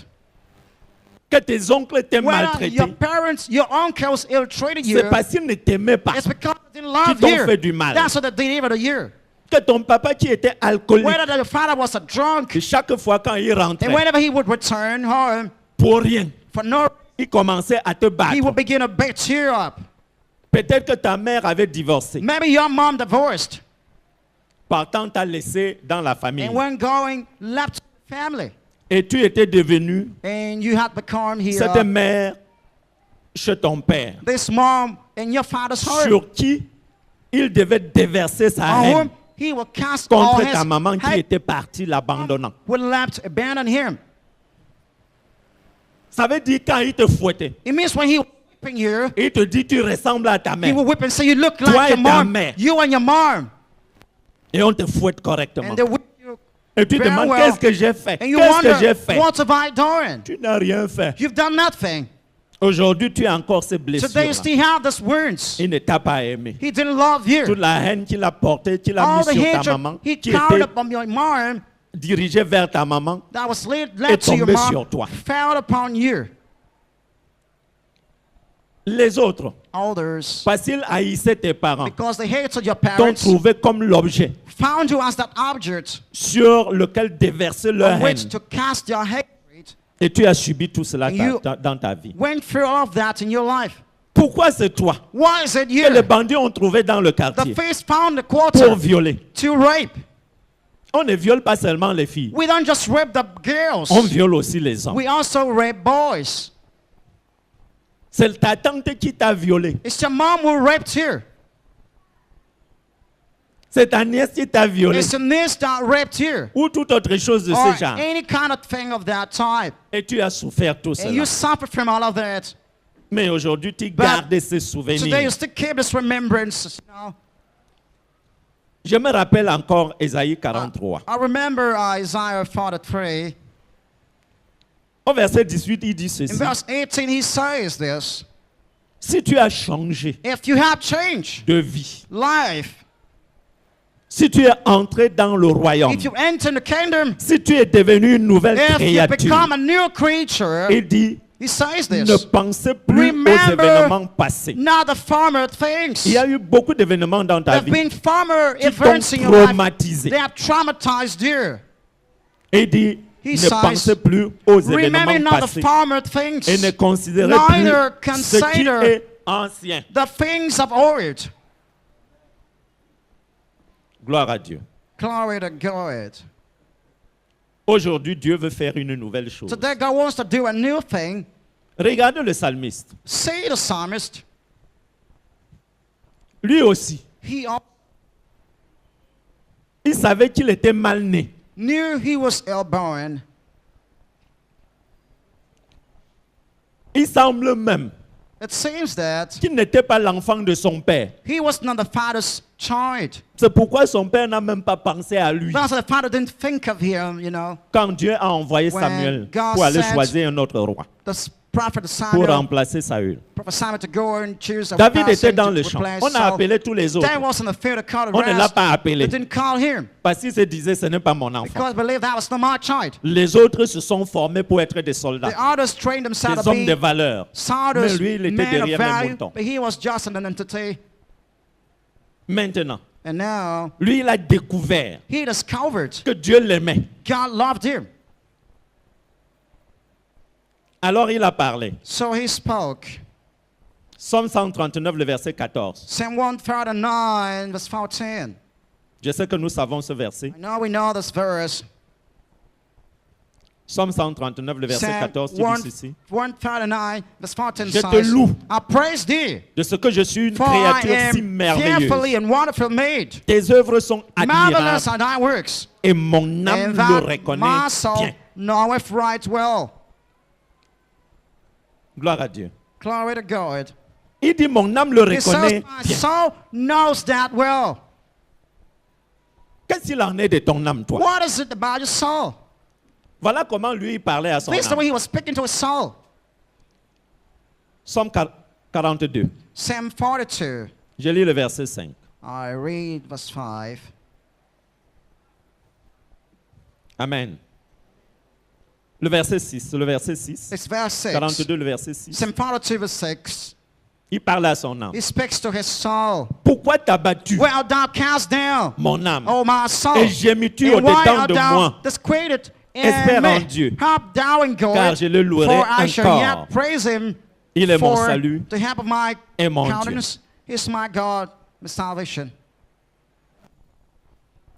Que tes oncles t'aient Whether maltraité, your parents, your uncles ill-treated you, c'est parce qu'ils ne t'aimaient pas. it's because they didn't love t'ont you. fait du mal. That's what they did evil to you. Que ton papa qui était alcoolique, Whether your father was a drunk, et chaque fois quand il and rentrait, whenever he would return home, pour rien, for no il commençait à te he battre. would begin to beat you up. Peut-être que ta mère avait divorcé. Maybe your mom divorced Partant, t'a laissé dans la famille. and when going left the family, Et tu étais devenu and you had become cette here mère chez ton père, this mom in your father's home, sur qui il devait déverser sa on haine whom he will cast all contre his ta maman qui hate, était partie l'abandonnant. will left abandon him. Ça veut dire quand il te fouettait, It means when he was whipping you, il te dit tu ressembles à ta he mère will whip and say you look Toi like et your ta mom, mère. you and your mom, et on te fouette correctement. and they whip you, Et tu te very demandes well. qu'est-ce que j'ai fait? and you Qu'est-ce que j'ai wonder fait? what have I done? Tu n'as rien fait. You've done nothing. Aujourd'hui, tu as encore ces Today you blessures. still have these wounds. Il ne t'a pas aimé. He didn't love you. Toute la haine qu'il a portée, qu'il a All mise the sur ta hatred maman, he qui carried était upon your mom, dirigée vers ta maman, that was led est to your tombée mom, sur toi. fell upon you. Les autres, Others, parce qu'ils haïssaient tes parents, because they hated your t'ont parents, trouvé comme l'objet found you as that object sur lequel déverser leur on haine. which to cast your hatred, Et tu as subi tout cela You- dans ta vie. went through all of that in your life. Pourquoi c'est toi Why is it que les you? bandits ont trouvé dans le The quartier face found the pour quarter violer? to rape. On ne viole pas seulement les filles, We don't just rape the girls. on viole aussi les hommes. We also rape boys. C'est ta tante qui t'a violé. It's your mom who raped you. C'est ta nièce qui t'a violé. It's your niece that raped you. Ou toute autre chose de Or ce genre. any kind of thing of that type. Et tu as souffert tout And you cela. suffer from all of that. Mais aujourd'hui, tu But gardes ces Today you souvenirs. still keep this remembrance. You know? Je me rappelle encore Ésaïe 43. I remember Isaiah 43. Au verset 18, il dit In ceci. verse 18 he says this. Si tu as changé If you have changed de vie, life, si tu es entré dans le royaume, if you enter the kingdom, si tu es devenu une nouvelle if you créature, become a new creature, il dit, he says ne this. pensez plus aux Remember événements passés. not the former things. Il y a eu beaucoup d'événements dans ta There have vie been former qui events t'ont in your life. traumatisé. They have traumatized you. Et il dit, He ne says, pensez plus aux Remember événements not the passés former things, et ne considérez neither plus ce qui consider est ancien. the things of old. Gloire à Dieu. Glory to God. Aujourd'hui, Dieu veut faire une nouvelle chose. Today God wants to do a new thing. Regardez le psalmiste. See the psalmist. Lui aussi, He il savait qu'il était mal né. knew he was ill-born. Il semble même It seems that qu'il n'était pas l'enfant de son père. he was not the father's child. C'est pourquoi son père n'a même pas pensé à lui That's why the father didn't think of him, you know. quand Dieu a envoyé When Samuel God pour aller sent- choisir un autre roi. The prophet pour Samuel, remplacer Saül. prophet Samuel to go and choose a David person était dans to le champ. replace On a Saul. appelé tous les autres. David was in the field to call the On ne l'a rest. pas appelé. They didn't call him Parce qu'il se disait, ce n'est pas mon enfant. because they believed that was not my child. Les autres se sont formés pour être des The soldats, others trained themselves des to hommes de be valeur. soldiers, Mais lui, il était men of derrière les value, moutons. but he was just an entity. Maintenant, And now lui, il a découvert he discovered que Dieu l'aimait. God loved him. Alors il a parlé. So he spoke. Psaume 139, le verset 14. Psalm 139, verse 14. Je sais que nous savons ce verset. I know we know this verse. Psaume 139, le verset Psalm 14, tu dis ceci. 139, verse 14 Je te says, loue I praise thee, de ce que je suis une for I créature si am merveilleuse. fearfully and wonderfully made. Tes œuvres sont Marvelous admirables are thy works, et mon âme and le that reconnaît my soul bien. knoweth right well. Gloire à Dieu. Glory to God. Il dit, mon âme le He says, reconnaît my bien. soul knows that well. Qu'est-ce qu'il en est de ton âme, toi? What is it about your soul? Voilà comment lui il parlait à son This is the âme. way he was speaking to his soul. Psaume 42. Psalm 42. Je lis le verset 5. I read verse 5. Amen. Le verset 6. Le verset 6. It's verse 6. 42, le verset 6. Psalm 42 verse 6. Il parle à son âme. He speaks to his soul. Pourquoi t'as battu Well, thou cast down, mon âme? oh my soul. Et gémis-tu And why au-dedans art de thou moi? disquieted Espère in en me? Dieu, Hope thou in God, car je le louerai for I shall encore. yet praise him Il est mon for salut the help of my et mon Dieu. countenance. He is my God, my salvation.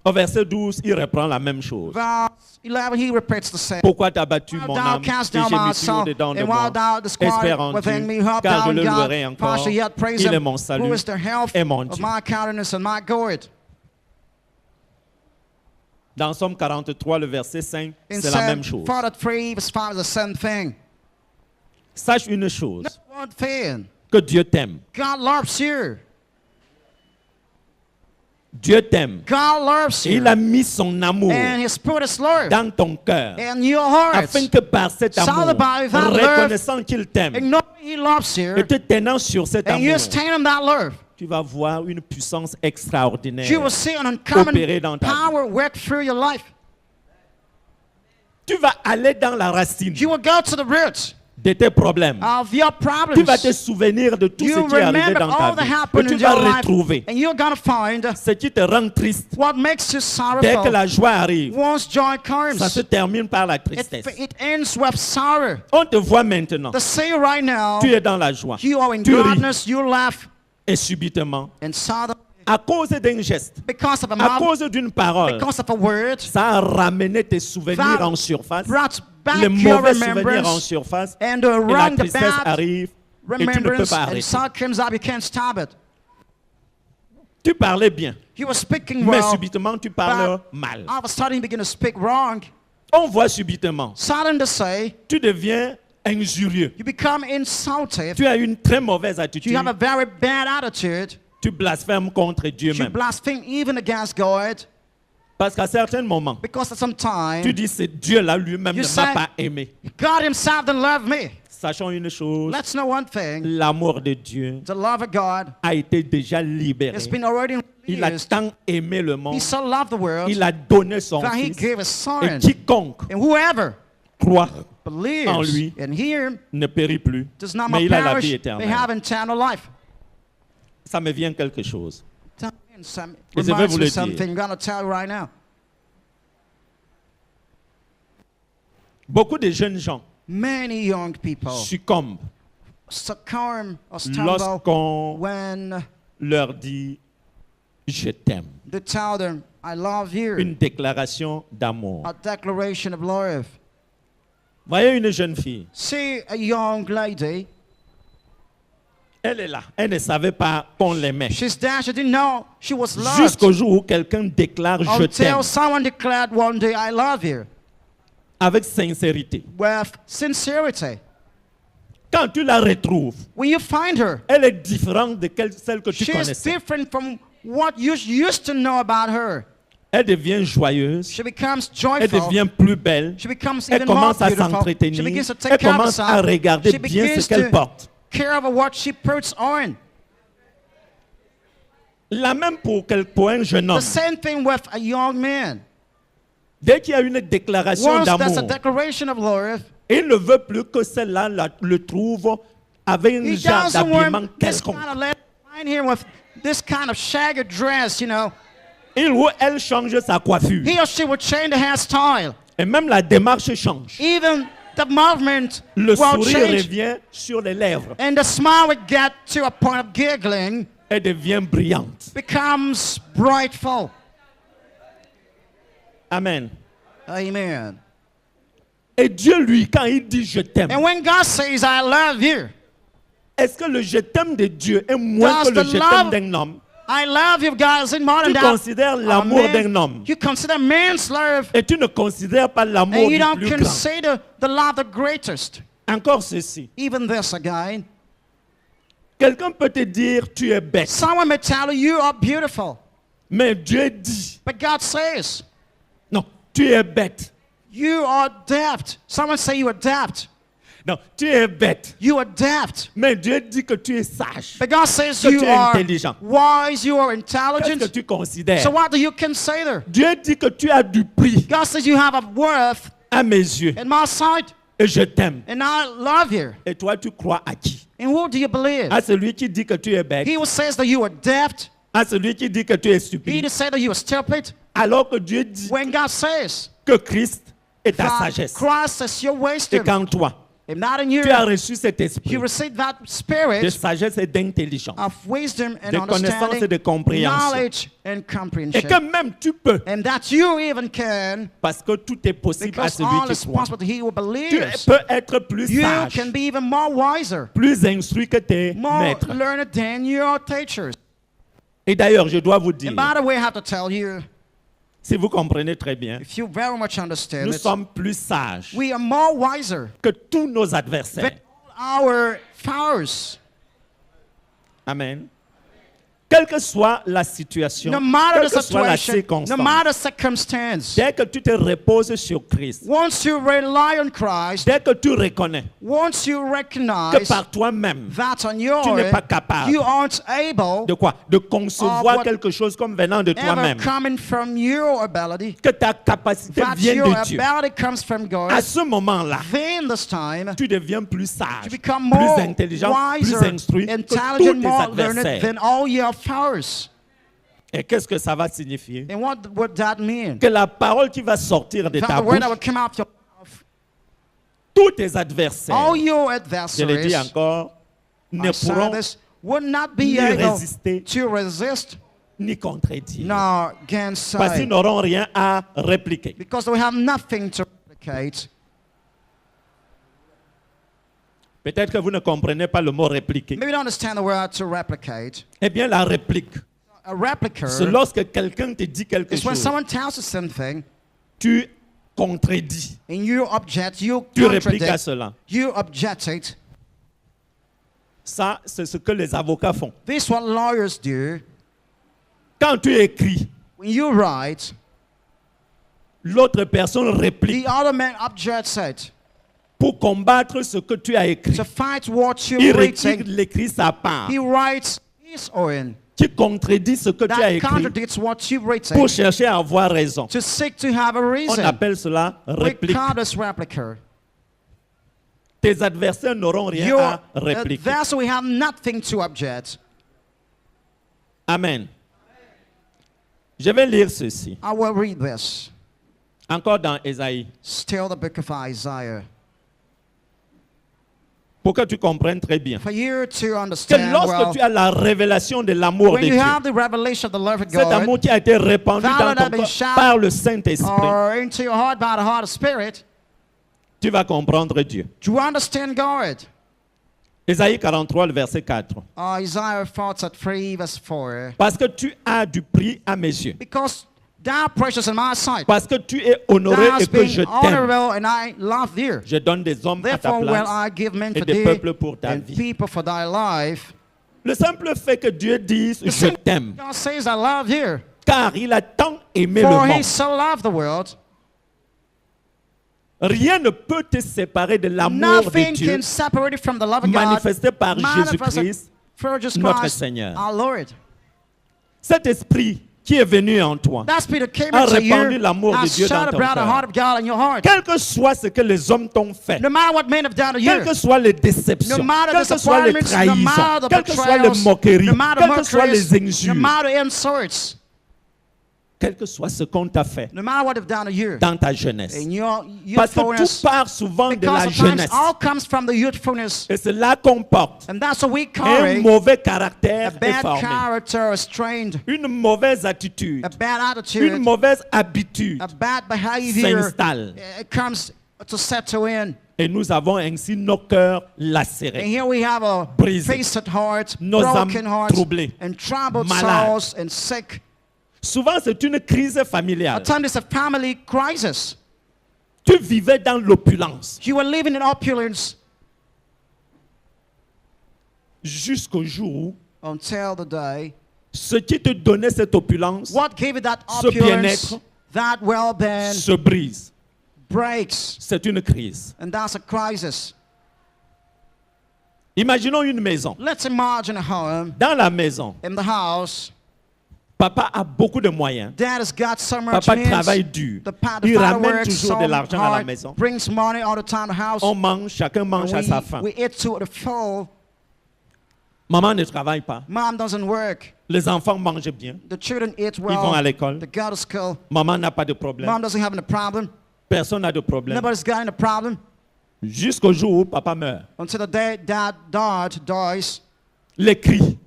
Au verset 12, il reprend la même chose. Verse 11, he repeats the same. Pourquoi t'as battu While mon thou âme cast et down my gémis-tu soul, au-dedans de and moi? while thou Espère disquieted en within Dieu, me, hope car thou je le in louerai God, for I encore. shall yet praise Il est him, mon who salut is the health et mon of Dieu. my countenance and my God. Dans Somme 43, le verset 5, In c'est la Psalm même chose. 43, verse 5 is the same thing. Sache une chose, Know one thing, que Dieu t'aime. God loves you. Dieu t'aime. God loves Et you. il a mis son amour And His Spirit is Lord dans ton cœur, in your heart. afin que par cet amour, Surrounded by that love, reconnaissant qu'il t'aime, And knowing He loves you, et te tenant sur cet and you amour, stand in that love, tu vas voir une puissance extraordinaire you will see an uncommon opérer dans ta vie. power work through your life. Tu vas aller dans la racine You will go to the root de tes problèmes. of your Tu vas te problems. souvenir de tout ce You qui est arrivé remember dans all ta that vie. Et happened tu in vas your life, retrouver and you're going to find ce qui te rend triste. what makes you Dès que sorrowful. la joie arrive, Once joy ça se comes, termine par la tristesse. it ends with sorrow. On te voit maintenant. To see you right now, Tu es dans la joie. you are in Tu ris. gladness, you laugh, Et subitement, and sorrow à cause d'un geste, because of a à mouth, cause d'une parole, because of a word, ça a ramené tes souvenirs that en surface. brought back Les your mauvais souvenirs en remembrance, surface. and Et la around the tristesse bad arrive et tu ne peux remembrance, pas and arrêter. sorrow comes up, you can't stop it. Tu parlais bien, You were speaking mais well, subitement tu parles but mal. all of a sudden you begin to speak wrong. On voit subitement, Sudden to say, tu deviens injurieux. you become insultive. Tu as une très mauvaise attitude. You have a very bad attitude. Tu blasphèmes contre Dieu You même. blaspheme even against God, Parce qu'à certains moments, because at some time, tu dis c'est Dieu-là lui-même You ne say- m'a pas aimé. God Himself didn't love me. Sachons une chose, Let's know one thing. l'amour de Dieu The love of God a été déjà libéré. has been already Il a released. tant aimé le monde, He so loved the world il a donné son that He Fils. gave His Et Son. quiconque And whoever croit en believes lui in Him ne périt plus, does not mais il a la perish, vie they have éternelle. eternal life. Ça me vient quelque chose. Et Et je vais vous le dire. something I'm going to tell you right now. Beaucoup de jeunes gens Many young people succombent succumb or stumble lorsqu'on when leur dit « je t'aime they tell them, I love ». you. Une déclaration d'amour. A declaration of love. Voyez une jeune fille, See a young lady. elle est là, elle ne savait pas qu'on l'aimait. She's there. She didn't know she was loved Jusqu'au jour où quelqu'un déclare « je until t'aime » someone declared one day, I love you, avec sincérité. with sincerity. Quand tu la retrouves, When you find her, elle est différente de celle que tu she is connaissais. different from what you used to know about her. Elle devient joyeuse. She becomes Elle joyful. devient plus belle. She becomes Elle even more commence à beautiful. She s'entretenir. begins to Elle take care of commence à herself. regarder She bien begins ce qu'elle to porte. care of what she puts on. La même pour un jeune homme. The same thing with a young man. Dès qu'il y a une déclaration Once there's a d'amour, declaration of love, il ne veut plus que celle-là le trouve avec un he genre doesn't d'habillement want this quelconque. kind of lady lying here with this kind of shaggy dress, you know. Il ou elle change sa coiffure. He or she will change the hairstyle. Et même la démarche change. Even the movement Le will sourire change. revient sur les lèvres. And the smile will get to a point of giggling, Elle devient brillante. becomes brightful. Amen. Amen. Et Dieu, lui, quand il dit je t'aime, And when God says, I love you, est-ce que le je t'aime de Dieu est moins Does que le the je love- t'aime d'un homme? I love you, guys, in more than Tu that. considères l'amour Amen. d'un homme You consider man's love, et tu ne considères pas l'amour and you du don't plus grand. consider the love the greatest. Encore ceci. Even this again. Quelqu'un peut te dire tu es bête, Someone may tell you you are beautiful, mais Dieu dit but God says non, tu es bête. you are daft. Someone say you are daft. Non, tu es bête, You are daft. mais Dieu dit que tu es sage. But God says Que you tu es are intelligent. wise, you are Qu'est-ce que intelligent. tu considères? So what do you consider? Dieu dit que tu as du prix God says you have a worth à mes yeux in my sight, et je t'aime. and I love you. Et toi, tu crois à qui? And who do you believe? À celui qui dit que tu es bête, He who says that you are daft, à celui qui dit que tu es he stupide, that says that you are stupid, alors que Dieu dit when God says que Christ est ta that sagesse. Christ is your Et wisdom, quand toi, if not in you, tu as reçu cet esprit you receive that de spirit sagesse et d'intelligence, of wisdom and de connaissance et understanding, de compréhension, knowledge and et comprehension. que même tu peux, And that you even can, parce que tout est possible à because celui all qui is croit. possible to he who Tu believes. peux être plus You sage, can be even more wiser, plus instruit que tes more maîtres. learned than your teachers. Et d'ailleurs, je dois vous dire, And by the way, I have to tell you, si vous comprenez très bien, if you very much understand nous it, sommes plus sages we are more wiser que tous nos adversaires. than all our foes. Amen. Quelle que soit la situation, No matter quelle the que soit la situation, no circonstance, matter circumstance, dès que tu te reposes sur Christ, once you rely on Christ, dès que tu reconnais once you que recognize par toi-même, that on your tu n'es own, pas capable you aren't able, de quoi? De concevoir what quelque chose comme venant de ever toi-même. coming from your ability, Que ta capacité that vient your de Dieu. ability comes from God, À ce moment-là, then this time, tu deviens plus you sage, become plus more intelligent, plus wiser, instruit que intelligent, tous tes more learned adversaires. than all your foes. Et qu'est-ce que ça va signifier? And what would that mean? Que la parole qui va sortir de That ta the word bouche, that would come out of your mouth, tous tes adversaires, all your je le dis adversaries, encore, ne I said pourront this, would not be ni able résister, to resist ni contredire. nor Parce gainsay, qu'ils n'auront rien à répliquer. because they have nothing to replicate. Peut-être que vous ne comprenez pas le mot répliquer. Maybe you don't understand the word to replicate. Eh bien, la réplique, A replica c'est lorsque quelqu'un te dit quelque is when chose, someone tells you something tu contredis, and you object, you tu répliques à contradict, cela. you object it. Ça, c'est ce que les avocats font. This is what lawyers do. Quand tu écris, When you write, l'autre personne réplique the other man objects it. pour combattre ce que tu as écrit. To fight what Il you're retire writing, l'écrit sa part, he writes his own. qui contredit ce que tu as That écrit contradicts what you've written. pour chercher à avoir raison. To seek to have a On reason. appelle cela We réplique. call this replica. Tes adversaires n'auront rien Your à répliquer. adversary we have nothing to object. Amen. Je vais lire ceci. I will read this. Encore dans Ésaïe. Still the book of Isaiah. Pour que tu comprennes très bien. For you to Que understand lorsque well, tu as la révélation de l'amour de when you Dieu, have the revelation of the love of cet amour God qui a été répandu That dans love ton has been corps showered par le Saint-Esprit, or into your heart by the heart of Spirit, tu vas comprendre Dieu. to understand God. Ésaïe 43, le verset 4. Isaiah 43 verse 4. Parce que tu as du prix à mes yeux. Because thou precious in my sight, Parce que tu es honoré thou et hast que je been t'aime. honorable and I love thee. Je donne des hommes à ta Therefore will place I give men et for des thee peuples pour ta and vie. people for thy life. Le simple fait que Dieu dise The je simple t'aime God says I love you. Car il a tant aimé le For he monde. so loved the world. Rien ne peut te séparer de l'amour de Nothing Dieu can separate you from the love of God. manifesté par Manifested Jésus-Christ, through Jesus notre Christ, Seigneur. our Lord. Cet esprit qui est venu en toi, That spirit came a into répandu you, l'amour de has Dieu dans shed ton abroad the cœur. heart of God in your heart. quel que soit ce que les hommes t'ont fait, No matter what men have done to quelles you, que soient les déceptions, no matter quelles que soient les disappointments, no matter trahisons, the quelles que soient les betrayals, moqueries, no matter quelles que soient les mockeries, no injures, matter insults, quel que soit ce qu'on t'a fait no matter what they've done to you, dans ta jeunesse. in your Parce que tout youthfulness, part souvent de because la sometimes jeunesse. all comes from the youthfulness, Et cela comporte and that's what we un carry. mauvais A caractère est bad formé, character is trained, une mauvaise attitude, a bad une attitude, mauvaise habitude a bad behavior. s'installe. It comes to settle in. Et nous avons ainsi nos cœurs And lacérés, here we have a Brisé. twisted heart, Nos âmes broken hearts, troublées, and troubled malades. souls, and sick. Souvent, c'est une crise familiale. At times it's a family crisis. Tu vivais dans l'opulence You were living in opulence jusqu'au jour où until the day. ce qui te donnait cette opulence What gave you that Ce opulence, bien-être that well-being, se brise. breaks? C'est une crise. And that's a crisis. Imaginons une maison. Let's imagine a home. Dans la maison, In the house, papa a beaucoup de moyens. dad has got so much Papa means. travaille dur. The Il father ramène works toujours so de l'argent à la hard, maison. brings money all the time to the house. On mange, chacun mange à sa And faim. we eat to the full. Maman ne travaille pas. Mom doesn't work. Les enfants mangent bien. The children eat Ils vont à well. l'école. They go to school. Maman n'a pas de problème. Mom doesn't have any problem. Personne n'a de problème. Nobody's got any problem. Jusqu'au jour où papa meurt. Until the day dad dies. Les cris,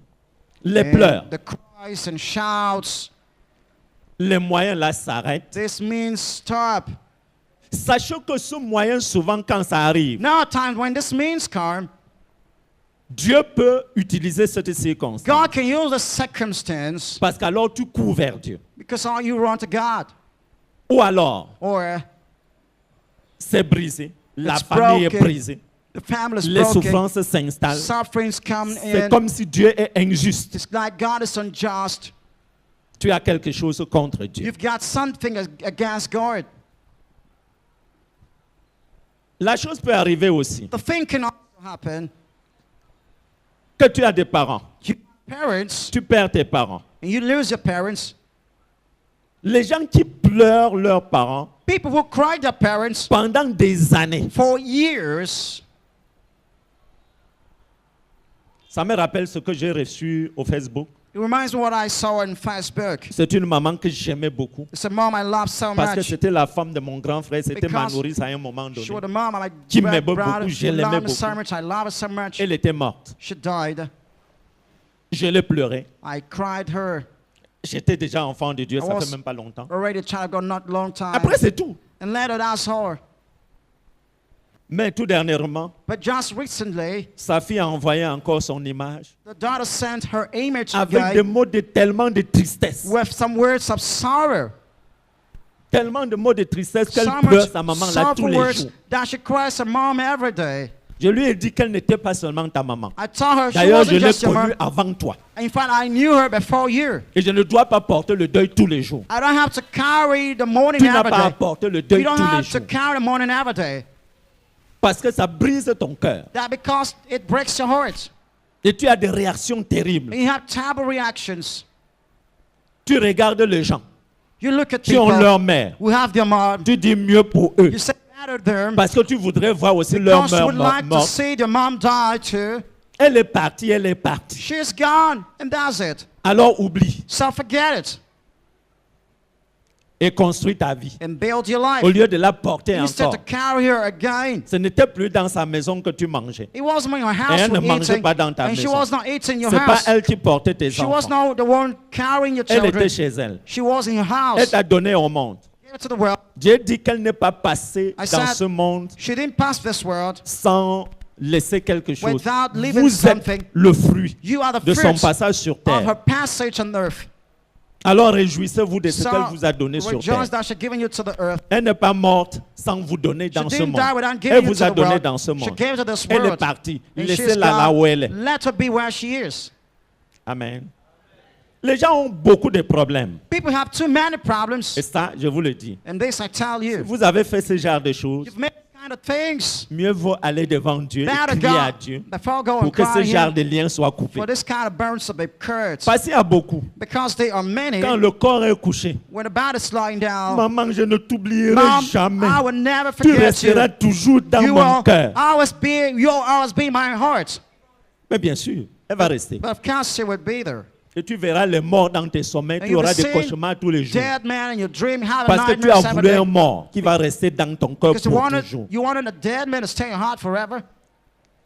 les And pleurs, the cries and shouts. les moyens là s'arrêtent. This means stop. Sachant que ce moyen, souvent quand ça arrive, Now, at times when this means calm, Dieu peut utiliser cette circonstance. God can use the circumstance Parce qu'alors tu cours vers Dieu. because all you run to God. Ou alors, Or c'est brisé. La It's famille est broken. brisée. the family is Les broken. souffrances s'installent. Sufferings come C'est in. comme si Dieu est injuste. It's like God is unjust. Tu as quelque chose contre Dieu. You've got something against God. La chose peut arriver aussi The thing can also happen. que tu as des parents. You have parents, Tu perds tes parents. and you lose your parents. Les gens qui pleurent leurs parents People who cry their parents pendant des années. for years. Ça me rappelle ce que j'ai reçu au Facebook. It reminds me what I saw on Facebook. C'est une maman que j'aimais beaucoup. It's a mom I love so Parce que much. c'était la femme de mon grand frère. C'était ma Because nourrice à un moment donné. She was the mom of my Qui m'aimait brother. beaucoup, je Who l'aimais loved me so beaucoup. much. I love her so much. Elle était morte. She died. Je l'ai pleuré. I cried her. J'étais déjà enfant de Dieu, I ça was fait même pas longtemps. already a child of God not long time. Après, c'est tout. And later that's all. Mais tout dernièrement, But just recently, sa fille a envoyé encore son image the daughter sent her image avec des mots de tellement de tristesse. with some words of sorrow. Tellement de mots de tristesse qu'elle So pleure much sa maman là tous sorrowful les words jours. that she cries her mom every day. Je lui ai dit qu'elle n'était pas seulement ta maman. I told her she D'ailleurs, je wasn't l'ai just your connue mom. avant toi. In fact, I knew her before you. Et je ne dois pas porter le deuil tous les jours. I don't have to carry the mourning Tu n'as every pas à day. porter le You deuil don't tous les have to jours. carry the mourning every day. Parce que ça brise ton cœur. That because it breaks your heart. Et tu as des réactions terribles. And you have terrible reactions. Tu regardes les gens You look at qui ont people leur mère. who have their mom. Tu dis mieux pour eux. You say better them Parce que tu voudrais voir aussi leur because you mère would like to morte. see their mom die too. Elle est partie, elle est partie. She's gone, and that's it. Alors oublie So forget it et construis ta vie. and build your life. Au lieu de la porter Instead encore. to carry her again. Ce n'était plus dans sa maison que tu mangeais. It wasn't in your Et house elle ne with mangeait eating, pas dans ta and she maison. was not eating your C'est pas house. elle qui portait tes She was enfants. not the one carrying your Elle était children. chez elle. She was in your Elle house. t'a donné au monde. Give it to the world. Dieu dit qu'elle n'est pas passée I dans said- ce monde She didn't pass this world sans laisser quelque chose. without leaving Vous êtes something. le fruit You are the de son fruits passage sur of her terre. passage on earth. Alors réjouissez-vous de ce So qu'elle vous a donné sur terre. rejoice that she's given you to the earth. Elle n'est pas morte sans vous donner She dans ce didn't monde. die without Elle giving you vous to a the donné world. dans ce She monde. gave to this Elle est world. partie. And she's Laissez-la là où elle est. gone. Let her be where she is. Amen. Les gens ont beaucoup de problèmes. People have too many problems. Et ça, je vous le dis. And this I tell Si you. vous avez fait ce genre de choses, You've made kind of things. mieux vaut aller devant Dieu Better et crier à go Dieu before go pour and que ce cry genre him de lien soit coupé. for this kind of burns to be cured. Parce qu'il y a beaucoup. Because they are many. Quand le corps est couché, When the body's lying down, maman, je ne t'oublierai Mom, jamais. I will never Tu forget resteras you. toujours dans You mon cœur. you'll always be in my heart. Mais bien sûr, elle va rester. But of course she would be there. Et tu verras les morts dans tes sommeils. And Tu you'll auras be des seeing cauchemars tous les jours. dead man in your dream, having Parce que tu nightmares as every voulu day. un mort qui va rester dans ton cœur Because pour toujours. you wanted a dead man to stay in your heart forever.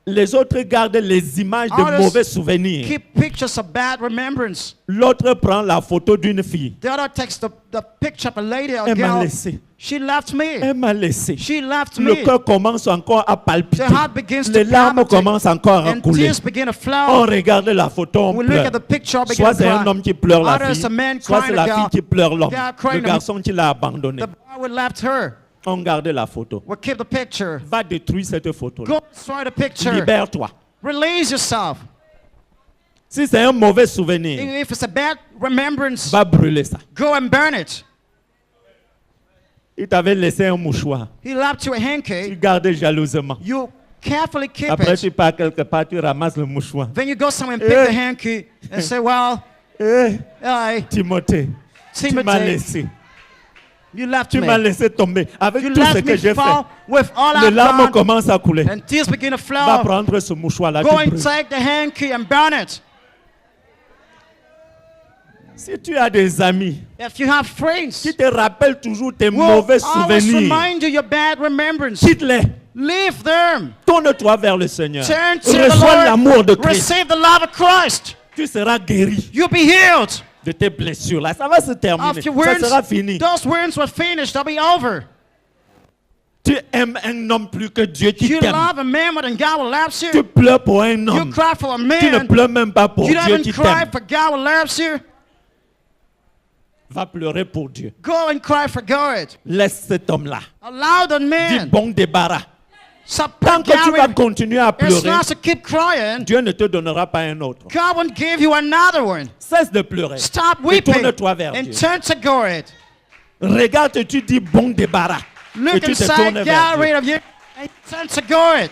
Les autres gardent les images de Others mauvais souvenirs. Keep pictures of bad remembrance. L'autre prend la photo d'une fille. The other takes the picture of a lady or Elle m'a girl. laissé. She left me. Elle m'a laissé. She left Le me. cœur commence encore à palpiter. The heart begins Les to larmes palpitate. commencent encore à And couler. tears begin to On flow. regarde la photo, on We look pleure. at the picture, begin Soit to c'est un cry. homme qui pleure la Others, fille, a man soit crying c'est the la girl. fille qui pleure l'homme. Yeah, crying Le the- garçon qui l'a abandonné. The boy would left her. On garde la photo. We'll keep the picture. Va détruire cette photo. Go destroy the picture. Libère-toi. Release yourself. Si c'est un mauvais souvenir, If it's a bad remembrance, va brûler ça. go and burn it. Il t'avait laissé un mouchoir. He left you a Tu hanky. gardes jalousement. You carefully keep Après, it. tu pars quelque part, tu ramasses le mouchoir. Then you go somewhere and pick Eh. the hanky and say, well, Eh, I, Timothée, tu m'as Timothy, laissé. you left Tu m'as me. laissé tomber. Avec You tout ce left que me j'ai fait, fall with all les I've larmes done, commencent à couler. and tears begin to Va flow. prendre ce mouchoir-là. Go tu and brûles. take the hanky and burn it. Si tu as des amis If you have friends, qui te rappellent toujours tes will mauvais always souvenirs, remind you your bad remembrance. quitte-les. Leave them. Tourne-toi vers le Seigneur. Turn to the Reçois l'amour de Lord. Christ. Receive the love of Christ. Tu seras guéri You'll be healed. de tes blessures. Là, ça va se terminer. Of your Ça wounds, sera fini. those wounds will finish. They'll be over. Tu aimes un homme plus que Dieu qui You t'aime. love a man more than God will love Tu you. pleures pour un You homme. cry for a Tu ne man. pleures même pas pour You don't Dieu even qui cry t'aime. for God who loves you. Va pleurer pour Dieu. Go and cry for God. Laisse cet homme-là. Allow the Dis man. bon débarras. Stop Tant que tu vas carrying. continuer à It's pleurer, not to keep crying. Dieu ne te donnera pas un autre. God won't give you another one. Cesse de pleurer. Stop Et weeping tourne-toi vers and Dieu. turn to God. Regarde, tu dis bon débarras. Et Look tu te inside, tournes get vers rid Dieu. of you, and turn to God.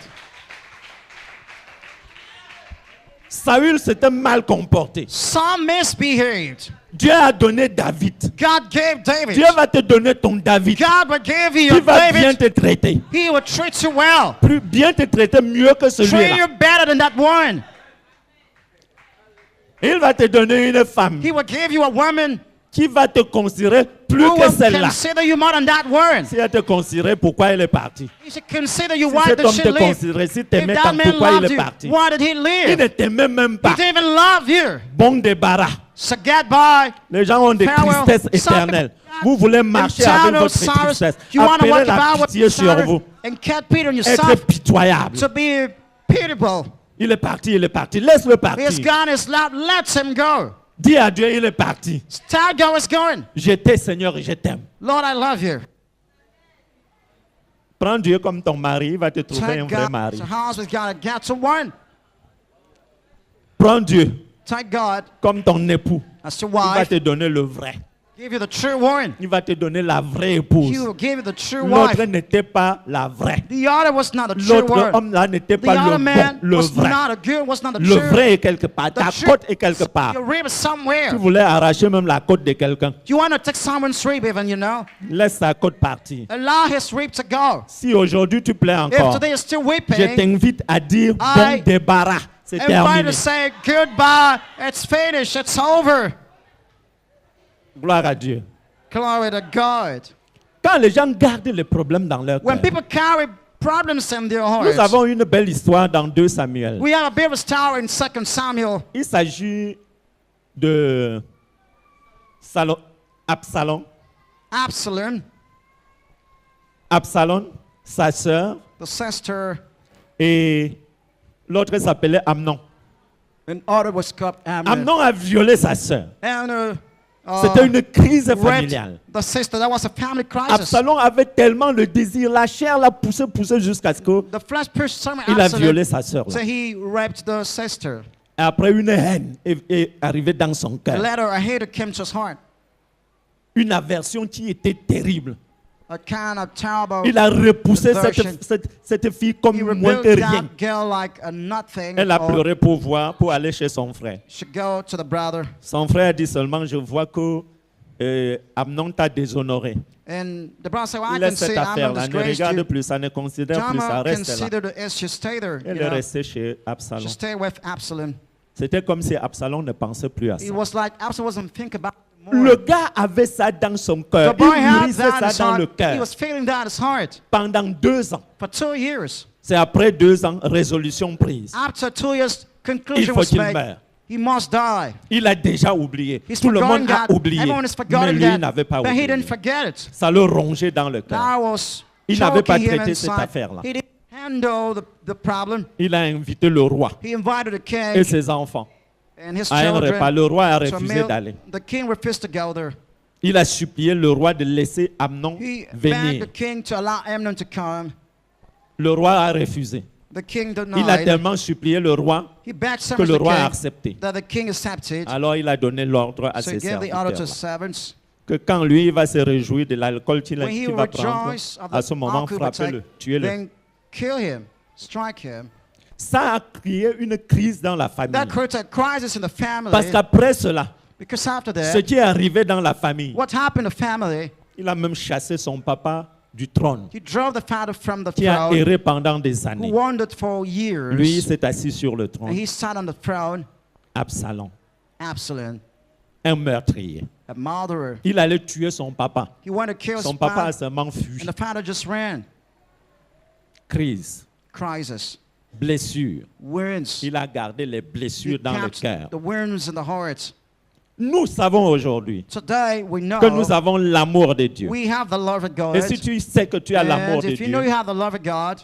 Saül s'était mal comporté. Some misbehaved. Dieu a donné David. God gave David. Dieu va te donner ton David. God will give you Qui your va bien David. te traiter. He will treat you well. Plus bien te traiter mieux que Treat celui-là. you better than that one. Il va te donner une femme He will give you a woman qui va te considérer plus who que will celle-là. consider you more than that one. Si elle te considérait, pourquoi elle est partie? He should consider you. Si Why cet did homme she te leave? considérait, si If t'aimait that tant, man pourquoi il loved est you, parti? why did he Il leave? ne t'aimait même He pas. didn't even love you. Bon débarras. So get by. Les gens ont des Farewell. tristesses éternelles. Vous voulez marcher avec Internal votre sorrows. tristesse. You want to Appelez walk la about with pitié sur sorrow vous. and get pity on Être yourself pitoyable. to be pitiable. Il est parti, il est parti. Laisse-le He's partir. gone, he's left. Let him go. Dis à Dieu, il est parti. Tell God it's going. Je t'ai, Seigneur, et je t'aime. Lord, I love you. Prends Dieu comme ton mari, il va te trouver un Take vrai God mari. to husband, gotta get to one. Prends Dieu Take God comme ton époux. as your Il va wife. te donner le vrai. Give you the true one. Il va te donner la vraie épouse. He will give you the true L'autre wife. n'était pas la vraie. The other was not the true L'autre one. homme-là n'était The pas le other bon, man le was vrai. not a good, was not the Le true. vrai est quelque part. The Ta true- côte est quelque part. Your rib is somewhere. Tu voulais arracher même la côte de quelqu'un. You want to take someone's rib even, you know? Laisse sa côte partir. Allow his rib to go. Si aujourd'hui tu plais If encore, today is still je weeping, t'invite à dire I bon débarras. C'est invite terminé. to say goodbye. It's finished. It's over. Gloire à Dieu. Glory to God. Quand les gens gardent les problèmes dans leur When cœur, people carry problems in their nous hearts, avons une belle histoire dans 2 Samuel. we have a bit of a story in 2 Samuel. Il s'agit de Absalom. Absalom, Absalom, sa sœur, the sister, et l'autre s'appelait Amnon. and other was called Amnon. Amnon a violé sa sœur. And C'était une crise raped familiale. the sister. That was a family crisis. Absalom avait tellement le désir, la chair l'a poussé jusqu'à ce qu'il The flesh pushed someone a Absalom, violé sa sœur. so he raped the sister. Après, une haine est arrivée dans son cœur. Later, a hatred came to his heart. Une aversion qui était terrible. A kind of terrible Il a repoussé aversion. cette fille comme He moins que rebuked rien. that girl like a nothing. Elle a or pleuré pour aller chez son frère. she go to the brother. Son frère a dit seulement, je vois que Amnon t'a déshonoré. And the brother said, well, I can Laisse see cette I'm affaire-là, ne disgraced regarde you. plus, ça ne considère plus, ça Tamar reste là. considered the issue. Stay there. Elle You est know. restée chez Absalom. She stayed with Absalom. C'était comme si Absalom ne pensait plus à ça. It was like Absalom wasn't thinking about it more. Le gars avait ça dans son cœur. The boy Il had nourrissait that in ça his dans le heart. He cœur. was feeling that in his heart Pendant 2 ans. for 2 years. C'est après 2 ans, résolution prise. After 2 years, Il conclusion faut was qu'il made. meure. He must die. Il a déjà oublié. He's Tout le forgotten monde a that. oublié. Everyone has Mais forgotten lui that. n'avait pas But he oublié. didn't forget it. Ça le rongeait dans le cœur. That was Il n'avait pas choking him traité cette inside. affaire-là. He didn't handle the problem. Il a invité le roi He invited the et king ses enfants and his à un repas. children Le roi a to a refusé meal. d'aller. The king refused to go there. Il a supplié le roi de laisser Amnon He begged venir. the king to allow Amnon to come. Le roi a refusé. The king Il a denied. tellement supplié le roi He begged so que much le the roi a king accepté. that the king accepted. Alors il a donné l'ordre à So ses he gave the order to serviteurs servants. que quand lui il va se réjouir de l'alcool qu'il When he va prendre, rejoiced of à the ce moment alcohol he would frappez-le, take, tuez-le. then kill him, strike him. Ça a créé une crise dans la famille. That created a crisis in the family. Parce qu'après cela, Because after ce that, qui est arrivé dans la famille, what happened to the family? il a même chassé son papa du trône, He drove the father from the qui a throne, erré pendant des who années. wandered for years. Lui il s'est assis sur le And trône. he sat on the throne. Absalom, Absalom, un meurtrier. a murderer. Il allait tuer son papa. He wanted to kill his Son papa a father, seulement fui. and the father just ran. Crise, Crisis, blessure. wounds. Il a gardé les He blessures dans le kept cœur. the wounds in the heart. Nous savons aujourd'hui Today we know que nous avons l'amour de Dieu. we have the love of God. Et si tu sais que tu as l'amour And de if you know you Dieu, have the love of God,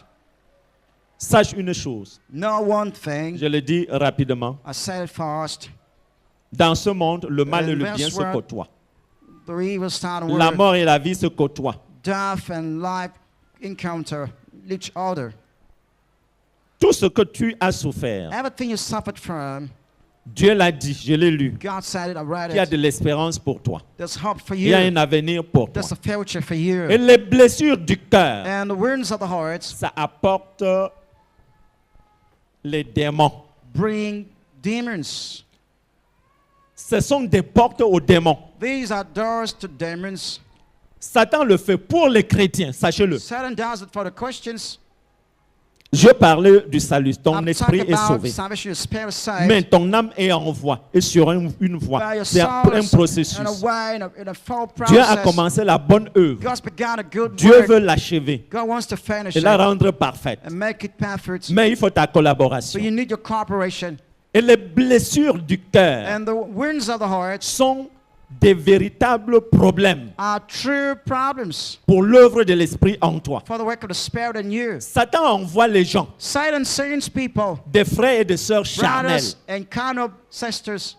sache une chose. know one thing. Je le dis rapidement. I said it fast. Dans ce monde, le mal et le In bien this se world, côtoient. The evil start and La word, mort et la vie se côtoient. death and life encounter each other. Tout ce que tu as souffert, Everything you suffered from, Dieu l'a dit, je l'ai lu, God said it, I read qu'il y a it. de l'espérance pour toi. There's hope for Il y a you. un avenir pour toi. There's a future for you. Et les blessures du cœur, And the wounds of the heart ça apporte les démons. bring demons. Ce sont des portes aux démons. These are doors to demons. Satan le fait pour les chrétiens, sachez-le. Satan does it for the Christians. Je parlais du salut. Ton I'm esprit talking est about sauvé. salvation, your spirit is saved. Mais ton âme est en voie, et sur une voie. By your C'est soul un is processus. in a way, in a full Dieu a process. commencé la bonne œuvre. God's begun a good Dieu work. veut l'achever God wants to finish et it la rendre parfaite. and make it perfect. Mais il faut ta But collaboration. you need your cooperation. Et les blessures du cœur And the wounds of the heart sont des véritables problèmes are true problems pour l'œuvre de l'esprit en toi. for the work of the Spirit in you. Satan envoie les gens, Satan sends people, des frères et des sœurs charnels, brothers and carnal sisters,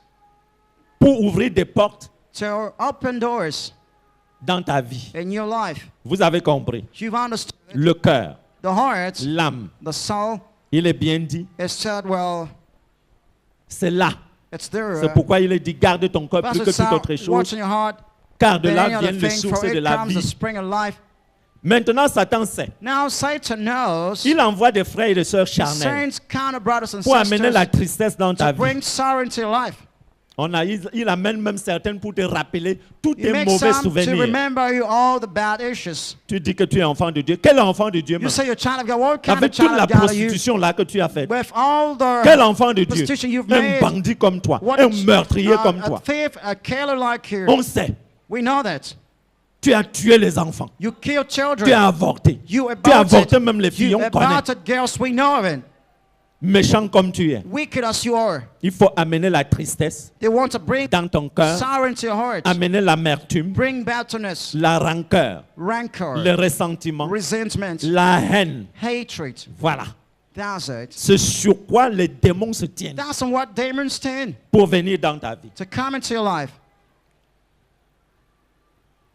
pour ouvrir des portes to open doors dans ta vie. in your life. Vous avez compris. You've understood. Le cœur, The heart, l'âme, the soul, il est bien dit, is said, well, c'est là. it's there. C'est pourquoi il est dit, garde ton cœur plus Pastor que toute Sal, autre chose, watch in your heart, car de than là any other viennent les thing, sources for de it la comes the vie. spring of life. Maintenant, Satan sait. Now Satan knows Il envoie des frères et des sœurs he charnels sends carnal brothers and pour amener la sisters tristesse dans ta to vie. bring sorrow into your life. Il amène même certaines pour te rappeler tous He tes makes mauvais some to souvenirs. remember you all the bad issues. Tu dis que tu es enfant de Dieu. Quel enfant de Dieu You même? say you're a child of God. What kind of Avec toute child la of God are you? prostitution là que tu as faite. With all the Quel enfant de Dieu? prostitution you've Un made. bandit comme toi. What Un meurtrier comme a toi. thief, a killer like you. On sait. We know that. Tu as tué les enfants. You kill Tu children. as avorté. You Tu as avorté aborted. même les filles. You On connaît. aborted girls. We know of it. Méchant comme tu es. Wicked as you are. Il faut amener la tristesse They want to bring dans ton cœur. sorrow into your heart. Amener l'amertume, Bring bitterness, la rancœur, rancor, le ressentiment, resentment, la haine. hatred. Voilà. That's it. C'est sur quoi les démons se tiennent That's on what demons stand pour venir dans ta vie. to come into your life.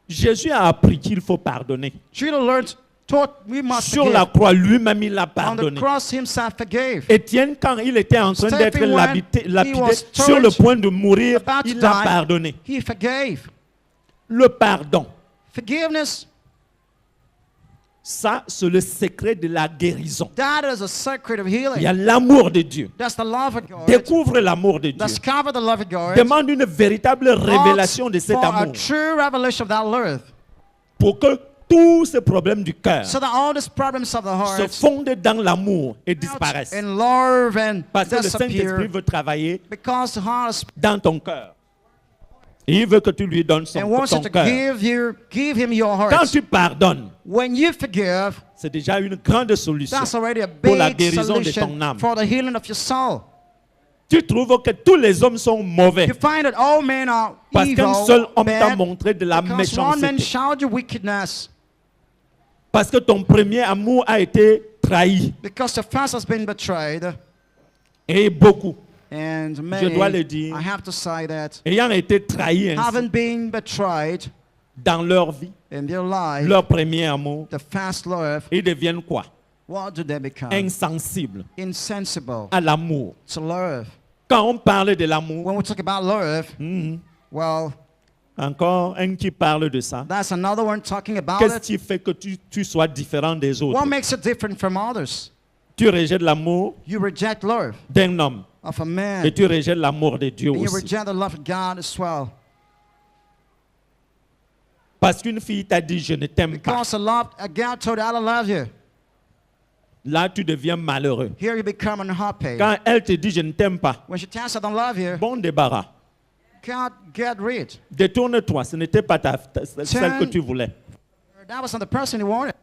Jésus a appris qu'il faut pardonner. Jesus learned taught we must Sur forgive. la croix, lui-même, il a On the pardonné. cross, himself forgave. Étienne, quand il était en train d'être Stephen, when he lapidé was sur le tortured, point de mourir, about to il a die, pardonné. He forgave. Le pardon, Forgiveness, ça, c'est le secret de la guérison. that is a secret of Il y healing. a l'amour de Dieu. That's the love of God. Découvre l'amour de Dieu. Discover the love of God. Demande une véritable révélation de cet For a amour true revelation of that love. pour que tous ces problèmes du cœur So that all these problems of the se heart fondent dans l'amour et disparaissent. in love and Parce que le Saint-Esprit disappear. veut travailler Because the heart is dans ton cœur. Et il veut que tu lui donnes and wants ton you to cœur. give him your Quand heart. tu pardonnes, When you forgive, c'est déjà une grande solution that's already a pour la big guérison de ton solution âme. for the healing of your soul. Tu trouves que tous les hommes sont mauvais You find that all men are parce qu'un evil, seul homme t'a bad, montré de la because one man méchanceté. showed you wickedness. Parce que ton premier amour a été trahi. Because the first has been betrayed. Et beaucoup. And dois le many, dire. I have to say that, Ayant été trahis ainsi haven't been betrayed dans leur vie, in their life, leur premier amour, the first love, ils deviennent quoi? what do they become? Insensibles Insensible à l'amour. to love. Quand on parle de l'amour, When we talk about love, well, encore un qui parle de ça. that's another one talking about Qu'est-ce it. qui fait que tu sois différent des autres? What makes it different from others? Tu rejettes l'amour You reject love d'un homme of a et man, tu rejettes l'amour de Dieu and you aussi. reject the love of God as well. Parce qu'une fille t'a dit je ne t'aime pas. Because God told you, I don't love you. Là, tu deviens malheureux. Here you become unhappy. Quand elle te dit je ne t'aime pas, When she tells you, I don't love you, bon débarras. God, get rid. Détourne-toi, ce n'était pas celle que tu voulais. That wasn't the person you wanted.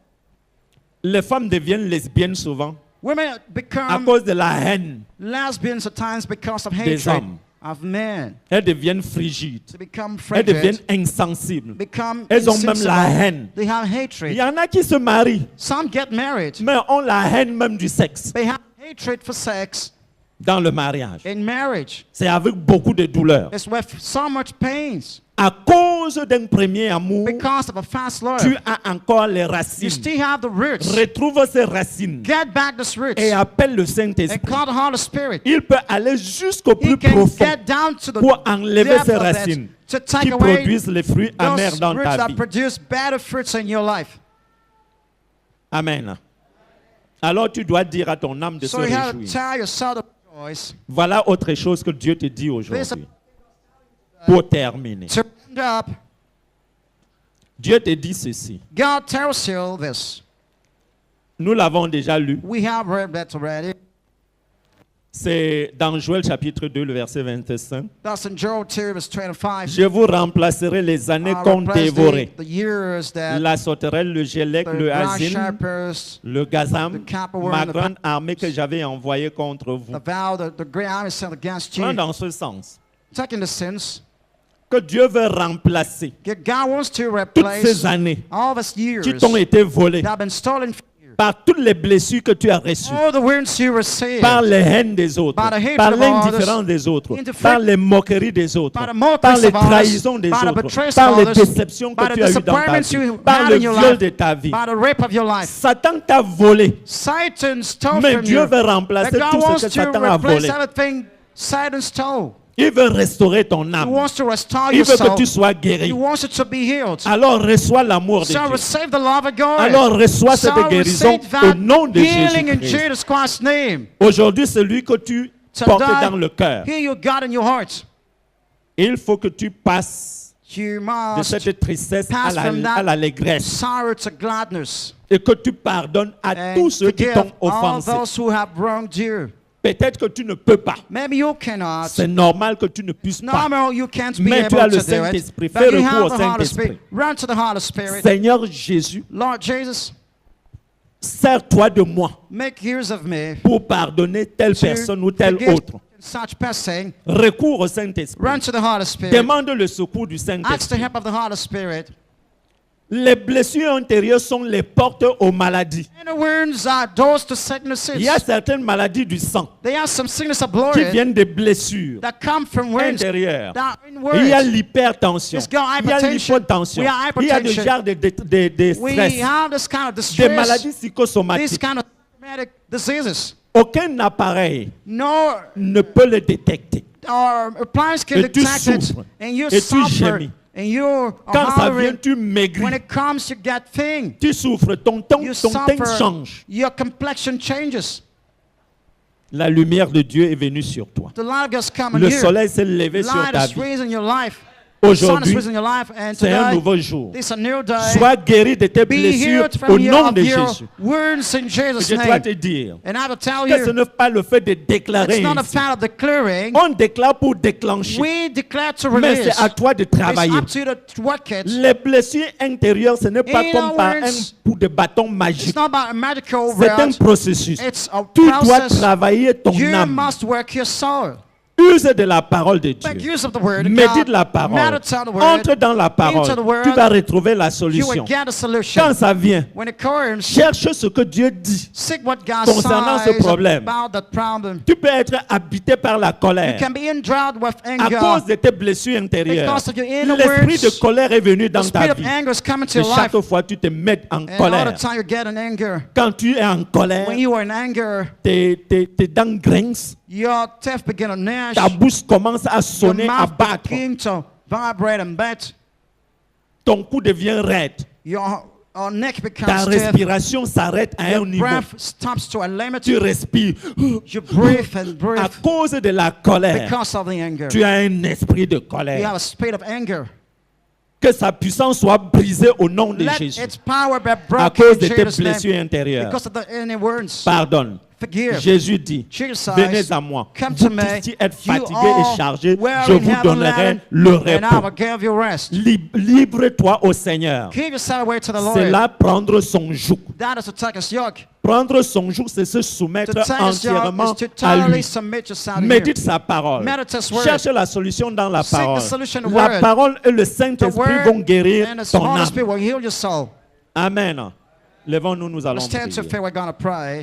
Les femmes deviennent lesbiennes souvent Women à become cause de la haine. lesbians at times because of Des hatred hommes. of men. Elles deviennent frigides. They become Elles deviennent frigid, insensibles. become Elles ont même la insensible. haine. They have Il hatred. y en a qui se marient, Some get married. mais ont la haine même du sexe They have hatred for sex dans le mariage. in marriage. C'est avec beaucoup de douleur. It's with so much pains. À cause d'un premier amour, Because of a fast love. tu as encore les You racines. still have the roots. Retrouve ces racines Get back these roots. et appelle le And Saint-Esprit. call the Holy Spirit. Il peut aller jusqu'au He plus can profond get down to the pour enlever depth ces of that, racines to take qui away produisent les fruits amers those dans roots ta that vie. produce better fruits in your life. Amen. Alors tu dois dire à ton âme de se So you have to réjouir. tell yourself to rejoice. Voilà autre chose que Dieu te dit This aujourd'hui. Pour terminer. Turned up. Dieu te dit ceci. God tells you this. Nous l'avons déjà lu. We have read that already. C'est dans Joël chapitre 2, le verset 25. That's in Joel 2, verse 25. Je vous remplacerai les années I'll qu'ont replace dévorées. the years that La sauterelle, le gélec, the le grass asile, shepherds, le gazam, the caperworm, ma the grande armée que j'avais envoyée contre vous. the vow, the great army sent against Prends you. dans ce sens Taking the sins. que Dieu veut remplacer God wants to toutes ces replace années all these years qui t'ont été volées that have been stolen from you. par toutes les blessures que tu as reçues, All the wounds you received, par les haines des autres, by the hatred par of l'indifférence others, des autres, indifferent- par les moqueries des autres, by the mockeries par les of others, trahisons des by the autres, betrayals par of les others, déceptions by que the tu as eues dans ta disappointments vie, you par had le in your viol life, de ta vie. by the rape of your life. Satan t'a volé, Satan stole mais from Dieu you. veut But remplacer God tout wants ce que to Satan a replace volé. everything Satan stole. Il veut restaurer ton He âme. wants to restore Il your veut que soul. tu sois He guéri. wants it to be healed. Alors reçois l'amour de So Dieu. receive the love of God. Alors reçois So cette guérison receive au that nom de healing in Jésus-Christ. Jesus Christ's name. Aujourd'hui, celui que tu portes Today, dans le cœur, Here you got in your heart. il faut que tu passes You de must cette tristesse pass from à that l'allégresse sorrow to gladness. et que tu pardonnes à And tous ceux qui forgive t'ont all offensé. those who have wronged you. Peut-être que tu ne peux pas. Maybe you cannot. C'est normal que tu ne puisses pas. Normal, you can't be Mais tu able as le to do it. Saint-Esprit. But Fais you recours have au the Holy Saint-Esprit. Spirit. Run to the Holy Spirit. Seigneur Jésus, Lord Jesus, sers-toi de moi make use of me pour pardonner telle to personne ou telle forgive autre. such person. Recours au Saint-Esprit. Run to the Holy Spirit. Demande le secours du Ask the Saint-Esprit. help of the Holy Spirit. Les blessures intérieures sont les portes aux maladies. Inner wounds are doors to sicknesses. Il y a certaines maladies du sang There are some sickness of qui blood viennent des blessures that come from wounds intérieures. that are Il y a inwards. l'hypertension, It's got il y a hypertension. l'hypotension, We have il y a des hypertension. genres de We stress, have this kind of des distress, maladies these psychosomatiques. kind of somatic diseases. Aucun appareil No ne peut le détecter. appliance can Et tu detect it, souffres. and you Et tu suffer, gémis. and you Quand are ça vient, hollering. tu When maigris, it comes, you get thin. tu souffres, ton teint You change. suffer. Your complexion changes. La lumière de Dieu est venue sur toi. The light of God's come on Le you. soleil s'est levé sur Light ta is vie. risen in your life. The sun is Aujourd'hui, risen in your life, and c'est un today, nouveau jour. this is a new day. Sois guéri de tes Be blessures healed au from nom de your Jésus. wounds in Jesus' Je dois name. te dire And I will tell que ce you, n'est pas le fait de déclarer it's not a ici. fact of declaring. On déclare pour déclencher. We declare to Mais release. c'est à toi de It's travailler. up to you to work it. Les blessures intérieures, ce n'est pas In comme other par un words, coup de bâton It's magique. not about a magical C'est un route. processus. It's a Tu dois process. travailler ton You âme. must work your soul. Use de la parole de Make Dieu. use of the word of Médite God. la parole. Meditate on the word. Entre dans la parole. Into the word. Tu vas retrouver la You solution. will get a solution. Quand ça vient, When it comes, cherche ce que Dieu dit. seek what God Concernant ce says problème. about that problem. Tu peux être habité par la You colère can be endowed with à anger. cause de tes blessures intérieures. Because of your inner L'esprit de words, colère est venu The dans spirit ta of vie. anger is coming to Et your life. chaque fois, tu te mets en And all colère. the time you get in anger. Quand tu es en colère, When you are in anger, tes dents grincent, your teeth begin to gnash. ta bouche commence à Your sonner, à mouth battre. begins to vibrate and bet. Ton cou devient raide. Your neck Ta becomes stiff. respiration s'arrête à un Your niveau. breath stops to a limit. Tu respires. You breathe and À breathe cause de la colère, because of the anger. tu as un esprit de You colère. have a spirit of anger. Que sa puissance soit brisée au nom de Let Jésus. its power be À broken cause in de tes Jesus' blessures name. intérieures. Because of the inner wounds. Pardonne. Forgive. Jésus dit, Jesus says, venez à moi, come vous to me, qui êtes you fatigués all et chargés, weary je and vous heavy donnerai laden, le and I repos. will give you rest. Livre-toi au Seigneur. Give yourself away to the C'est Lord. là prendre son joug. That is to take his yoke. Prendre son joug, c'est se soumettre To take his yoke entièrement is to à totally lui. submit yourself to Médite him. sa parole. Meditate his word. Cherche la solution dans la Seek the parole. solution in the La word. parole et le The Saint-Esprit vont word guérir and the ton Holy âme. Spirit will heal your soul. Amen. Levons-nous, nous allons Let's stand to prier. faith. We're going to pray.